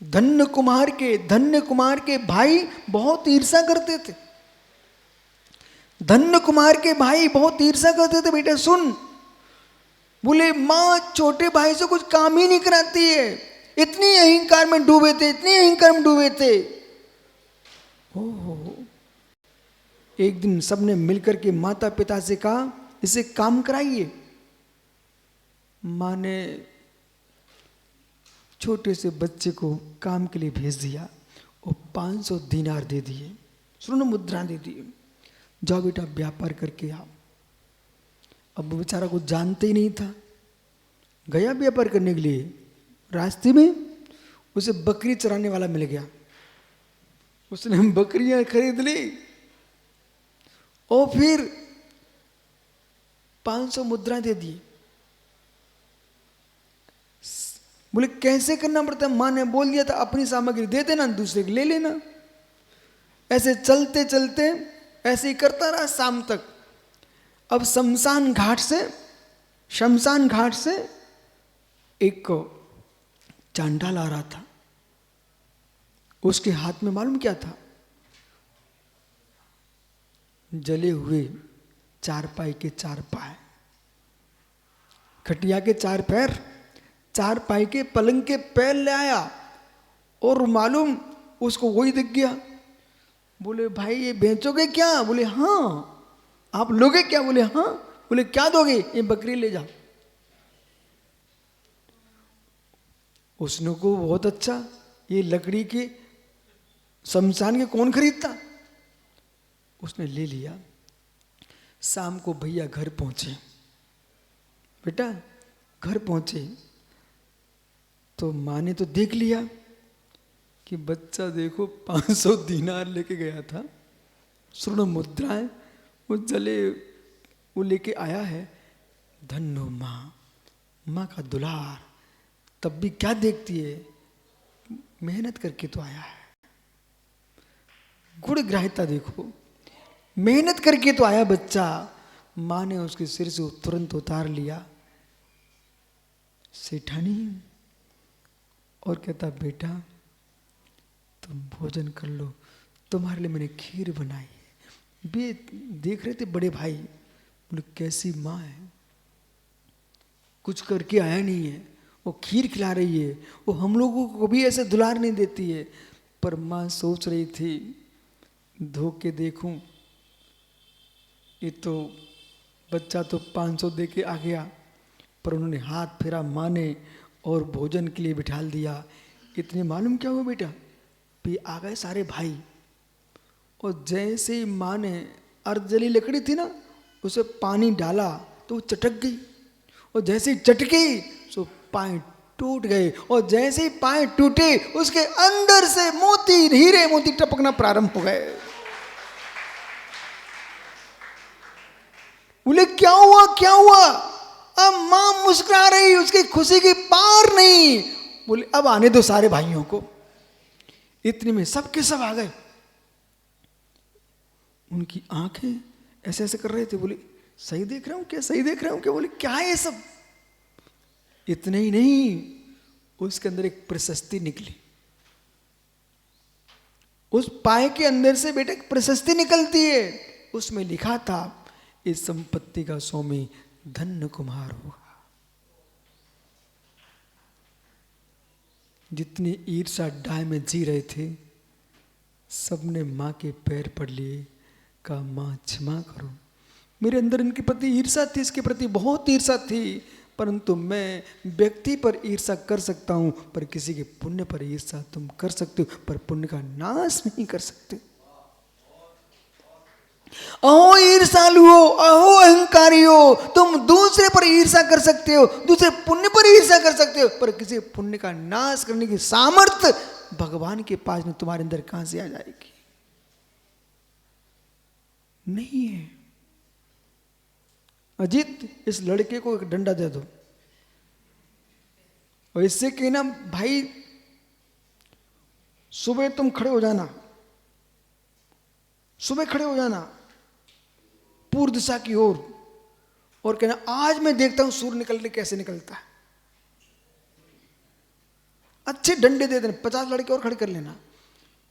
धन्य कुमार के भाई बहुत ईर्ष्या करते थे। धन्य कुमार के भाई बहुत ईर्ष्या करते थे। बेटा सुन, बोले माँ छोटे भाई से कुछ काम ही नहीं कराती है, इतनी अहंकार में डूबे थे। ओहो, एक दिन सबने मिलकर के माता पिता से कहा इसे काम कराइए। माँ ने छोटे से बच्चे को काम के लिए भेज दिया और 500 दिनार दे दिए, स्वर्ण मुद्रा दे दिए, जाओ बेटा व्यापार करके आओ। अब वो बेचारा कुछ जानते ही नहीं था, गया व्यापार करने के लिए, रास्ते में उसे बकरी चराने वाला मिल गया, उसने बकरियां खरीद ली और फिर 500 मुद्रा दे दी। बोले कैसे करना पड़ता है? माँ ने बोल दिया था अपनी सामग्री दे देना, दूसरे की ले लेना। ऐसे चलते चलते ऐसे ही करता रहा शाम तक। अब शमशान घाट से एक चांडाल आ रहा था, उसके हाथ में मालूम क्या था? जले हुए चारपाई के 4 पाए, खटिया के 4 पैर, 4 पाई के पलंग के पैर ले आया और मालूम उसको वही दिख गया। बोले भाई ये बेचोगे क्या? बोले हाँ। आप लोगे क्या? बोले हाँ। बोले क्या दोगे? ये बकरी ले जाओ। उसने को बहुत अच्छा, ये लकड़ी के शमशान के कौन खरीदता? उसने ले लिया। शाम को भैया घर पहुंचे, बेटा घर पहुंचे तो माँ ने तो देख लिया कि बच्चा देखो 500 दीनार लेके गया था, स्वर्ण मुद्राएं वो जले वो लेके आया है। धन्नो माँ, माँ का दुलार। तब भी क्या देखती है, मेहनत करके तो आया है। गुण ग्राह्यता देखो, मेहनत करके तो आया बच्चा। माँ ने उसके सिर से तुरंत उतार लिया सेठानी और कहता बेटा तुम भोजन कर लो, तुम्हारे लिए मैंने खीर बनाई है। वे देख रहे थे बड़े भाई, बोले कैसी माँ है, कुछ करके आया नहीं है, वो खीर खिला रही है, वो हम लोगों को कभी ऐसे दुलार नहीं देती है। पर माँ सोच रही थी धो के देखूं, ये तो बच्चा तो 500 दे के आ गया। पर उन्होंने हाथ फेरा माँ ने और भोजन के लिए बिठा दिया। इतने मालूम क्या हुआ बेटा, भी आ गए सारे भाई और जैसे ही माँ ने अर्धजली लकड़ी थी ना उसे पानी डाला तो वो चटक गई और जैसे ही चटकी तो पाए टूट गए और जैसे ही पाए टूटे उसके अंदर से मोती हीरे मोती टपकना प्रारंभ हो गए। बोले क्या हुआ क्या हुआ? अब मां मुस्कुरा रही, उसकी खुशी की पार नहीं। बोले अब आने दो सारे भाइयों को। इतने में सबके सब आ गए। उनकी आंखें ऐसे ऐसे कर रहे थे। बोले सही देख रहा हूं क्या, सही देख रहा हूं क्या? बोले क्या है ये सब? इतने ही नहीं, उसके अंदर एक प्रशस्ति निकली। उस पाए के अंदर से बेटा एक प्रशस्ति निकलती है। उसमें लिखा था इस संपत्ति का स्वामी धन्य कुमार होगा। जितनी ईर्षा डाय में जी रहे थे सबने मां के पैर पड़ लिए, कहा मां क्षमा करो, मेरे अंदर इनके प्रति ईर्षा थी, इसके प्रति बहुत ईर्षा थी, परंतु मैं व्यक्ति पर ईर्षा कर सकता हूं पर किसी के पुण्य पर ईर्षा तुम कर सकते हो पर पुण्य का नाश नहीं कर सकते। अहो ईर्षालुओ, अहो अहंकारियो, तुम दूसरे पर ईर्षा कर सकते हो, दूसरे पुण्य पर ईर्षा कर सकते हो, पर किसी पुण्य का नाश करने की सामर्थ्य भगवान के पास में तुम्हारे अंदर कहां से आ जाएगी? नहीं है। अजीत, इस लड़के को एक डंडा दे दो और इससे कहना भाई सुबह तुम खड़े हो जाना, सुबह खड़े हो जाना पूर्व दिशा की ओर और कहना आज मैं देखता हूं सूर्य निकलने कैसे निकलता है। अच्छे डंडे दे देना, 50 लड़के और खड़े कर लेना।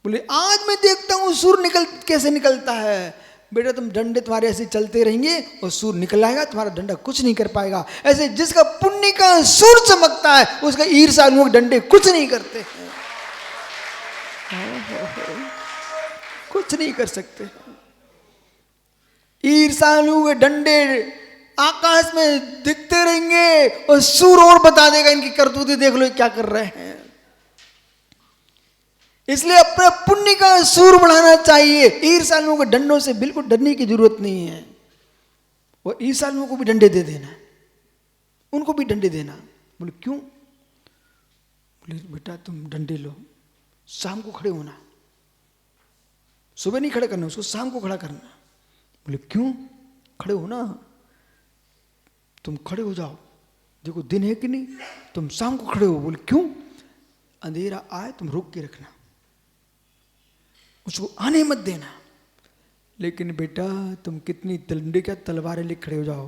बोले आज मैं देखता हूं सूर्य कैसे निकलता है। बेटा तुम डंडे तुम्हारे ऐसे चलते रहेंगे और सूर्य निकल आएगा, तुम्हारा डंडा कुछ नहीं कर पाएगा। ऐसे जिसका पुण्य का सूर्य चमकता है उसका ईर्ष्यालुओं के डंडे कुछ नहीं करते हैं, कुछ नहीं कर सकते। ईर्ष्यालुओं के डंडे आकाश में दिखते रहेंगे और सूर्य और बता देगा इनकी करतूतें देख लो क्या कर रहे हैं। इसलिए अपने पुण्य का सूर बढ़ाना चाहिए। ईर्ष्यालुओं के डंडों से बिल्कुल डरने की जरूरत नहीं है। और ईर्ष्यालुओं को भी डंडे दे देना, उनको भी डंडे देना। बोले क्यों? बोले बेटा तुम डंडे लो, शाम को खड़े होना, सुबह नहीं खड़े करना, उसको शाम को खड़ा करना। बोले क्यों? खड़े होना, तुम खड़े हो जाओ, देखो दिन है कि नहीं, तुम शाम को खड़े हो। बोले क्यों? अंधेरा आए तुम रोक के रखना, उसको आने मत देना। लेकिन बेटा तुम कितनी डंडे क्या तलवारें ले खड़े हो जाओ,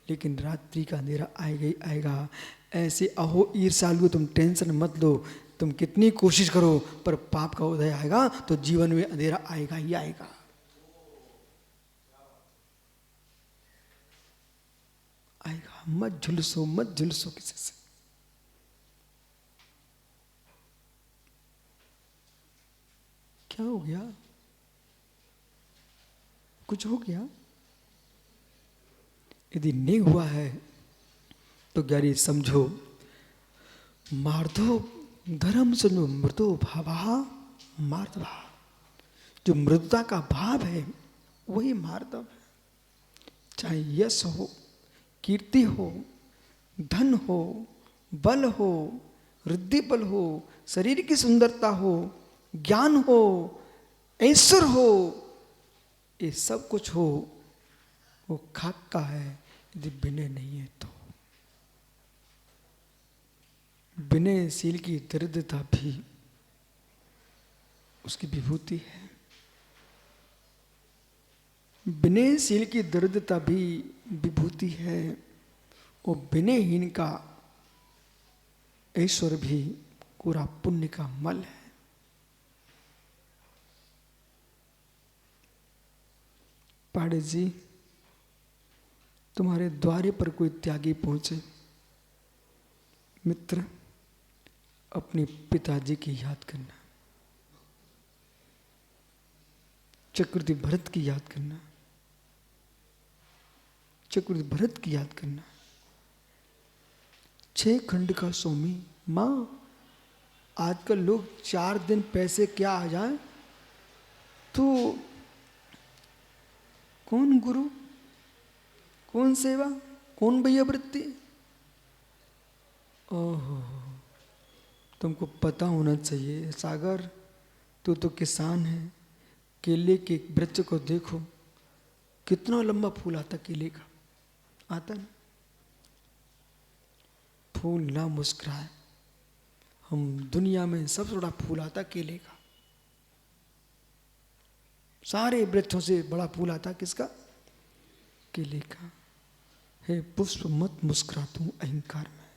लेकिन रात्रि का अंधेरा आएगा ही आएगा। ऐसे अहो ईर्ष्यालु तुम टेंशन मत लो, तुम कितनी कोशिश करो पर पाप का उदय आएगा तो जीवन में अंधेरा आएगा ही आएगा। आएगा। मत झुलसो, मत झुलसो किसी से। क्या हो गया? कुछ हो गया? यदि नहीं हुआ है तो ग्यारी समझो, मार्दो धर्म समझो, मृदो भावा मार्द भाव। जो मृदुता का भाव है वही मार्दव है। चाहे यश हो, कीर्ति हो, धन हो, बल हो, रिद्धि बल हो, शरीर की सुंदरता हो, ज्ञान हो, ऐश्वर्य हो, ये सब कुछ हो, वो खाक का है यदि विनय नहीं है तो। विनयशील की दरिद्रता भी उसकी विभूति है। विनयशील की दरिद्रता भी विभूति है। वो विनयहीन का ऐश्वर्य भी पूरा पुण्य का मल है। पाड़े जी, तुम्हारे द्वारे पर कोई त्यागी पहुंचे, मित्र अपने पिताजी की याद करना, चक्रवर्ती भरत की याद करना, चक्रवर्ती भरत की याद करना। 6 खंड का स्वामी। माँ, आजकल लोग 4 दिन पैसे क्या आ जाए तो कौन गुरु, कौन सेवा, कौन भैया वृत्ति। ओहो, तुमको पता होना चाहिए सागर, तू तो किसान है। केले के वृक्ष को देखो, कितना लंबा फूल आता केले का, आता ना। फूल ना मुस्कुराए, हम दुनिया में सबसे बड़ा फूल आता केले का। सारे वृक्षों से बड़ा फूल आता किसका? केले का। हे पुष्प मत मुस्कुरा तू अहंकार में,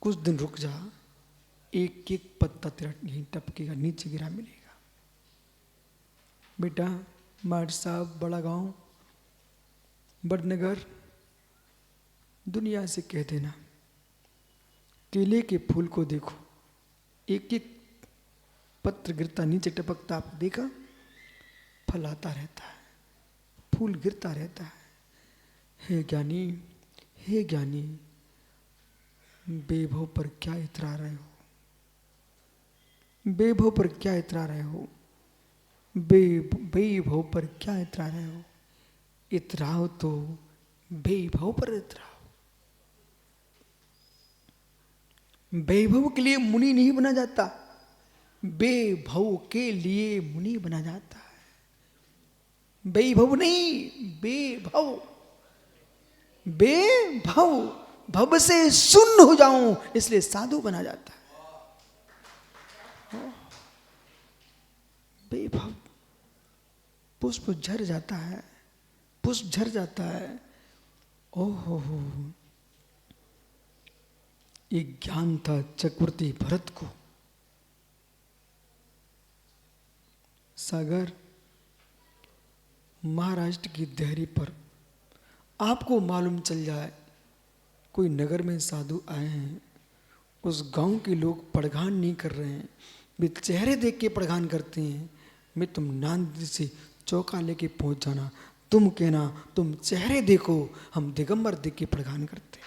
कुछ दिन रुक जा, एक एक पत्ता तेरा नहीं टपकेगा, नीचे गिरा मिलेगा। बेटा, माट साहब, बड़ा गांव, बड़नगर, दुनिया से कह देना, केले के फूल को देखो, एक एक पत्र गिरता नीचे टपकता, आप देखा? फल आता रहता है, फूल गिरता रहता है। हे ज्ञानी, हे ज्ञानी, बेभव पर क्या इतरा रहे हो? बेभव पर क्या इतरा रहे हो? बेभव पर क्या इतरा रहे हो? इतराओ तो बेभव पर इतराओ। वैभव के लिए मुनि नहीं बना जाता, बेभव के लिए मुनि बना जाता है। वैभव नहीं, बेभव। बेभव, भव से शून्य हो जाऊं इसलिए साधु बना जाता है। बेभव, पुष्प झर जाता है, पुष्प झर जाता है। ओहो, ये ज्ञान था चक्रवर्ती भरत को। सागर, महाराष्ट्र की देहरी पर आपको मालूम चल जाए कोई नगर में साधु आए हैं, उस गांव के लोग पड़घान नहीं कर रहे हैं, वे चेहरे देख के पड़घान करते हैं, मैं तुम नांद से चौका लेके पहुंच जाना, तुम कहना तुम चेहरे देखो, हम दिगंबर देख के पड़घान करते हैं।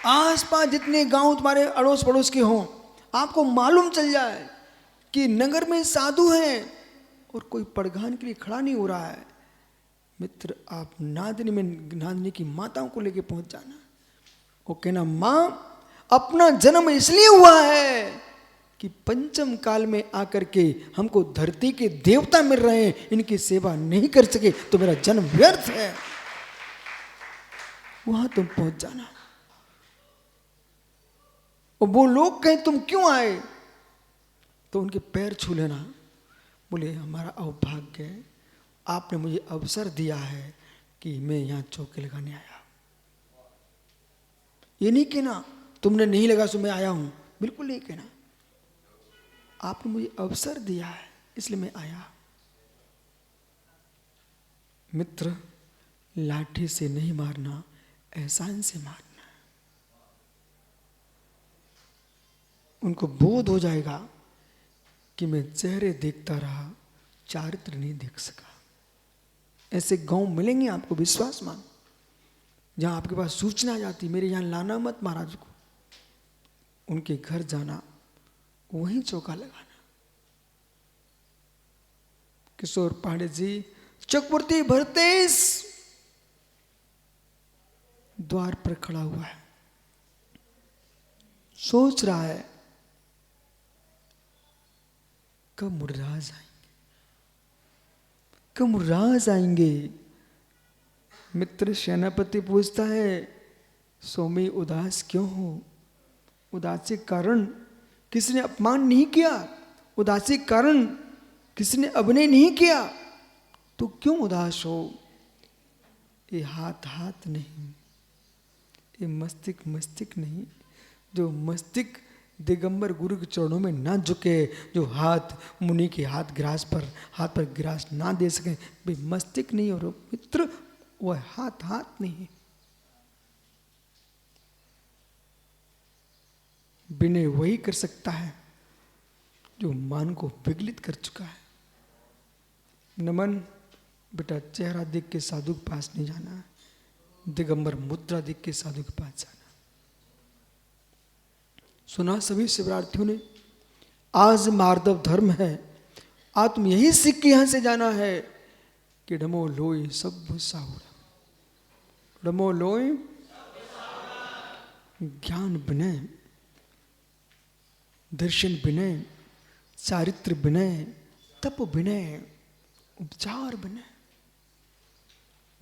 आसपास जितने गांव तुम्हारे अड़ोस पड़ोस के हों, आपको मालूम चल जाए कि नगर में साधु हैं और कोई पड़घान के लिए खड़ा नहीं हो रहा है, मित्र आप नादनी में नादनी की माताओं को लेके पहुंच जाना, वो कहना मां अपना जन्म इसलिए हुआ है कि पंचम काल में आकर के हमको धरती के देवता मिल रहे हैं, इनकी सेवा नहीं कर सके तो मेरा जन्म व्यर्थ है। वहां तुम पहुंच जाना। और वो लोग कहें तुम क्यों आए, तो उनके पैर छू लेना, बोले हमारा अवभाग्य है, आपने मुझे अवसर दिया है कि मैं यहाँ चौके लगाने आया। ये नहीं कहना तुमने नहीं लगा सो मैं आया हूं, बिल्कुल नहीं कहना, आपने मुझे अवसर दिया है इसलिए मैं आया। मित्र, लाठी से नहीं मारना, एहसान से मारना है। उनको बोध हो जाएगा कि मैं चेहरे देखता रहा, चारित्र नहीं देख सका। ऐसे गांव मिलेंगे आपको, विश्वास मान, जहां आपके पास सूचना आ जाती, मेरे यहां लाना मत महाराज को। उनके घर जाना, वहीं चौका लगाना। किशोर पांडे जी चक्रवर्ती भरतेश द्वार पर खड़ा हुआ है, सोच रहा है कब मुर्राज आएंगे, कब मुर्राज आएंगे। मित्र सेनापति पूछता है, स्वामी उदास क्यों हो? उदासी कारण किसने अपमान नहीं किया, उदासी कारण किसने अभिनय नहीं किया, तो क्यों उदास हो? ये हाथ हाथ नहीं, ये मस्तिष्क मस्तिष्क नहीं। जो मस्तिष्क दिगंबर गुरु के चरणों में ना झुके, जो हाथ मुनि के हाथ पर ग्रास ना दे सके, वे मस्तिष्क नहीं। और मित्र, वह हाथ हाथ नहीं। विनय वही कर सकता है जो मान को विगलित कर चुका है। नमन, बेटा चेहरा देख के साधु के पास नहीं जाना, दिगंबर मुद्रा देख के साधु के पास जाना। सुना सभी शिवरार्थियों ने, आज मार्दव धर्म है, आज तुम यही सीख के यहां से जाना है कि डमो लोई सब साहुरा, डमो लोई ज्ञान विनय, दर्शन विनय, चारित्र विनय, तप विनय, उपचार विनय।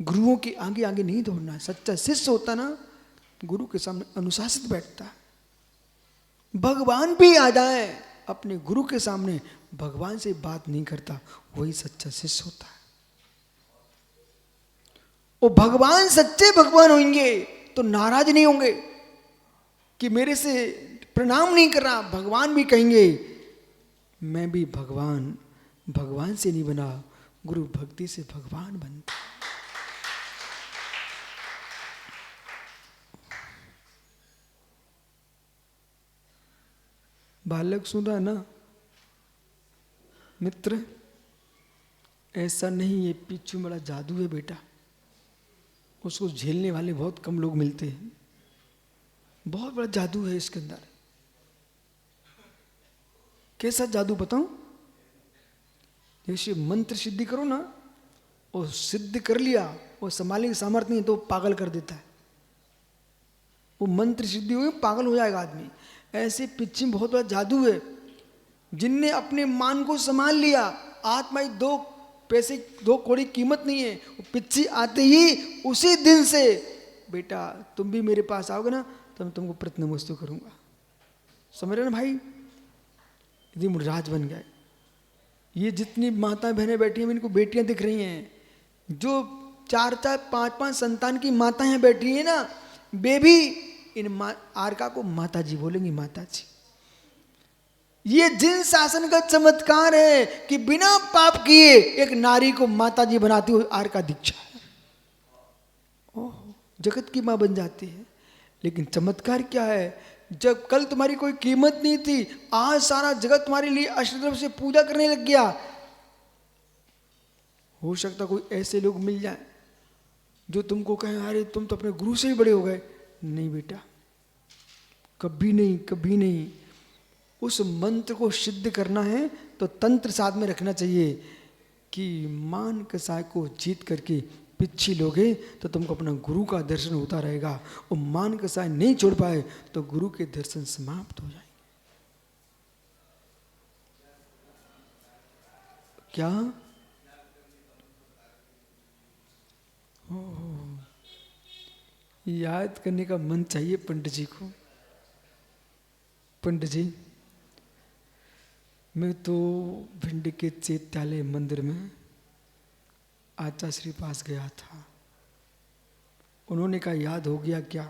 गुरुओं के आगे आगे नहीं दौड़ना। सच्चा शिष्य होता ना, गुरु के सामने अनुशासित बैठता है। भगवान भी आ जाए अपने गुरु के सामने, भगवान से बात नहीं करता, वही सच्चा शिष्य होता है। वो भगवान सच्चे भगवान होंगे तो नाराज नहीं होंगे कि मेरे से प्रणाम नहीं कर रहा। भगवान भी कहेंगे मैं भी भगवान से नहीं बना, गुरु भक्ति से भगवान बनता। बालक सुन रहा ना मित्र, ऐसा नहीं, ये पीछू बड़ा जादू है बेटा, उसको झेलने वाले बहुत कम लोग मिलते हैं। बहुत बड़ा जादू है इसके अंदर। कैसा जादू बताऊं? जैसे मंत्र सिद्धि करो ना, वो सिद्ध कर लिया, वो संभालने की सामर्थ्य नहीं तो पागल कर देता है। वो मंत्र सिद्धि हुई, पागल हो जाएगा आदमी। ऐसे पीछे बहुत बड़ा जादू है। जिनने अपने मान को संभाल लिया, आत्मा ही 2 पैसे 2 कौड़ी कीमत नहीं है, वो पीछे आते ही उसी दिन से बेटा तुम भी मेरे पास आओगे ना तो मैं तुमको प्रत्नमस्तु करूंगा। समझ रहे ना भाई? यदि मुर्राज बन गए। ये जितनी माता बहनें बैठी हैं, इनको बेटियां दिख रही हैं। जो 4-4 5-5 संतान की माताएं बैठी हैं ना, वे भी इन आरका को माता जी बोलेंगी, माता जी। ये जिन शासन का चमत्कार है कि बिना पाप किए एक नारी को माता जी बनाती हुई आरका दीक्षा है। ओह, जगत की मां बन जाती है। लेकिन चमत्कार क्या है? जब कल तुम्हारी कोई कीमत नहीं थी, आज सारा जगत तुम्हारे लिए अष्टद्रव्य से पूजा करने लग गया। हो सकता कोई ऐसे लोग मिल जाए जो तुमको कहें अरे तुम तो अपने गुरु से ही बड़े हो गए। नहीं बेटा, कभी नहीं, कभी नहीं। उस मंत्र को सिद्ध करना है तो तंत्र साथ में रखना चाहिए कि मान कसाय को जीत करके पिछी लोगे तो तुमको अपना गुरु का दर्शन होता रहेगा। और मान कसाय नहीं छोड़ पाए तो गुरु के दर्शन समाप्त हो जाएंगे। क्या? याद करने का मन चाहिए पंडित जी को। पंडित जी, मैं तो भिंडी के चैत्यालय मंदिर में आचार्य श्री पास गया था। उन्होंने कहा याद हो गया क्या?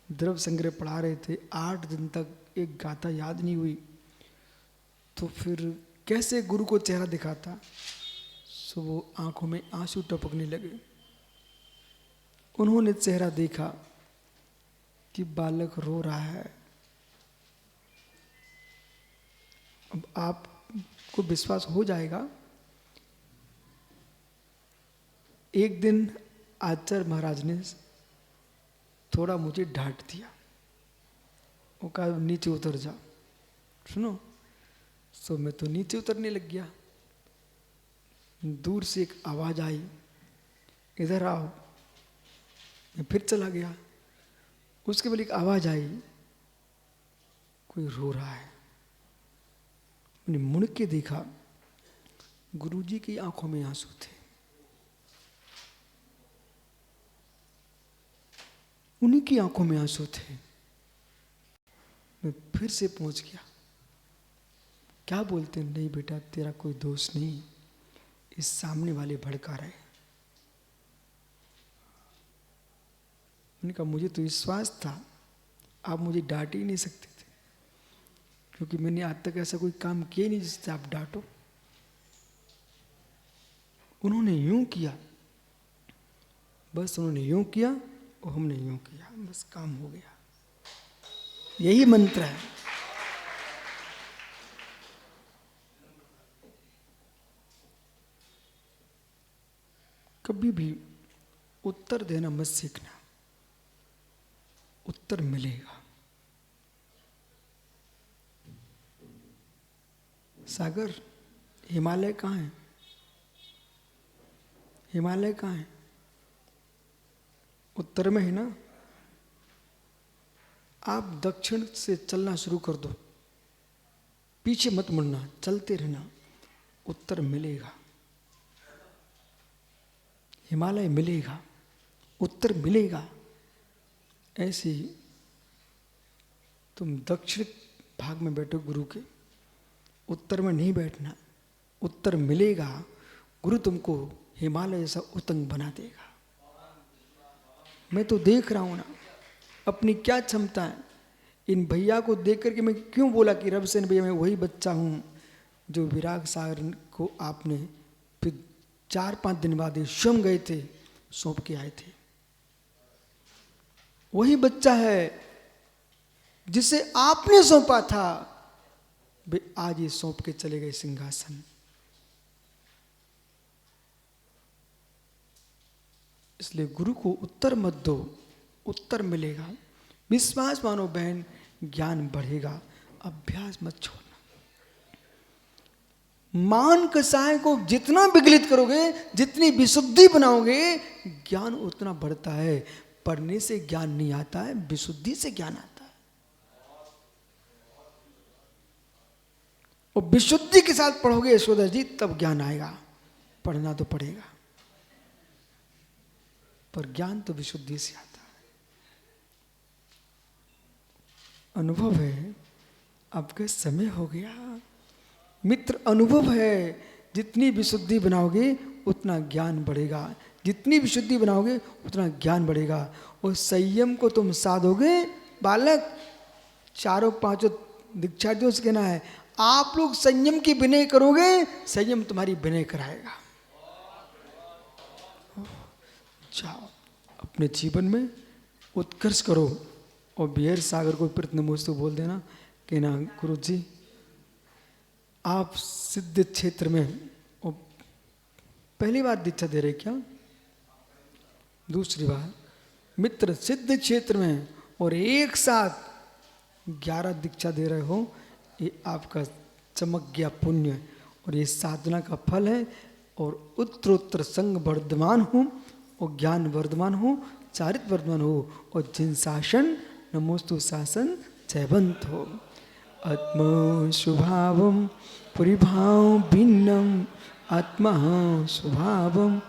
द्रव्य संग्रह पढ़ा रहे थे, 8 दिन तक एक गाथा याद नहीं हुई तो फिर कैसे गुरु को चेहरा दिखाता? सो वो आंखों में आंसू टपकने लगे। उन्होंने चेहरा देखा कि बालक रो रहा है। अब आपको विश्वास हो जाएगा। एक दिन आचार्य महाराज ने थोड़ा मुझे डांट दिया। वो कहा नीचे उतर जा। सुनो, सो मैं तो नीचे उतरने लग गया। दूर से एक आवाज आई, इधर आओ। मैं फिर चला गया। उसके बाद एक आवाज आई, कोई रो रहा है। मैंने मुड़ के देखा, गुरुजी की आंखों में आंसू थे। उन्हीं की आंखों में आंसू थे। मैं फिर से पहुंच गया। क्या बोलते? नहीं बेटा, तेरा कोई दोष नहीं, इस सामने वाले भड़का रहे। मैंने कहा मुझे तो विश्वास था, आप मुझे डांट ही नहीं सकते थे, क्योंकि मैंने आज तक ऐसा कोई काम किया नहीं जिससे आप डांटो। उन्होंने यूं किया, बस उन्होंने यूं किया और हमने यूं किया, बस काम हो गया। यही मंत्र है। कभी भी उत्तर देना मत सीखना, उत्तर मिलेगा। सागर, हिमालय कहाँ है? हिमालय कहाँ है? उत्तर में है ना। आप दक्षिण से चलना शुरू कर दो, पीछे मत मुड़ना, चलते रहना, उत्तर मिलेगा। हिमालय मिलेगा, उत्तर मिलेगा। ऐसे ही तुम दक्षिण भाग में बैठो गुरु के, उत्तर में नहीं बैठना, उत्तर मिलेगा। गुरु तुमको हिमालय जैसा उतंग बना देगा। मैं तो देख रहा हूं ना, अपनी क्या क्षमता है। इन भैया को देख करके मैं क्यों बोला कि रविसेन भैया मैं वही बच्चा हूं जो विराग सागर को आपने फिर 4-5 दिन बाद स्वयं गए थे, सौंप के आए थे। वही बच्चा है जिसे आपने सौंपा था, वे आज ये सौंप के चले गए सिंहासन। इसलिए गुरु को उत्तर मत दो, उत्तर मिलेगा। विश्वास मानो बहन, ज्ञान बढ़ेगा। अभ्यास मत छोड़ना। मान कसाय को जितना विगलित करोगे, जितनी विशुद्धि बनाओगे, ज्ञान उतना बढ़ता है। पढ़ने से ज्ञान नहीं आता है, विशुद्धि से ज्ञान आता है। और विशुद्धि के साथ पढ़ोगे यशोदा जी, तब ज्ञान आएगा। पढ़ना तो पड़ेगा, पर ज्ञान तो विशुद्धि से आता है। अनुभव है, आपका समय हो गया। मित्र, अनुभव है, जितनी विशुद्धि बनाओगे उतना ज्ञान बढ़ेगा। जितनी विशुद्धि बनाओगे उतना ज्ञान बढ़ेगा। और संयम को तुम साधोगे। बालक, 4-5 दीक्षार्थियों से कहना है, आप लोग संयम की विनय करोगे, संयम तुम्हारी विनय कराएगा। जाओ, अपने जीवन में उत्कर्ष करो। और बिहार सागर को प्रतिनमोस्त बोल देना, कहना गुरु जी आप सिद्ध क्षेत्र में, और पहली बार दीक्षा दे रहे क्या? दूसरी बार मित्र, सिद्ध क्षेत्र में और एक साथ 11 दीक्षा दे रहे हो, ये आपका चमक गया पुण्य और ये साधना का फल है। और उत्तरोत्तर संग वर्धमान हो और ज्ञान वर्धमान हो, चारित्र वर्धमान हो, और जिन शासन नमोस्तु शासन जयवंत हो। आत्मा स्वभावम परिभाव भिन्नम, आत्मा स्वभावम,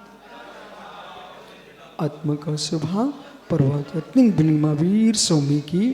आत्मा का स्वभाव पर्वत महावीर स्वामी की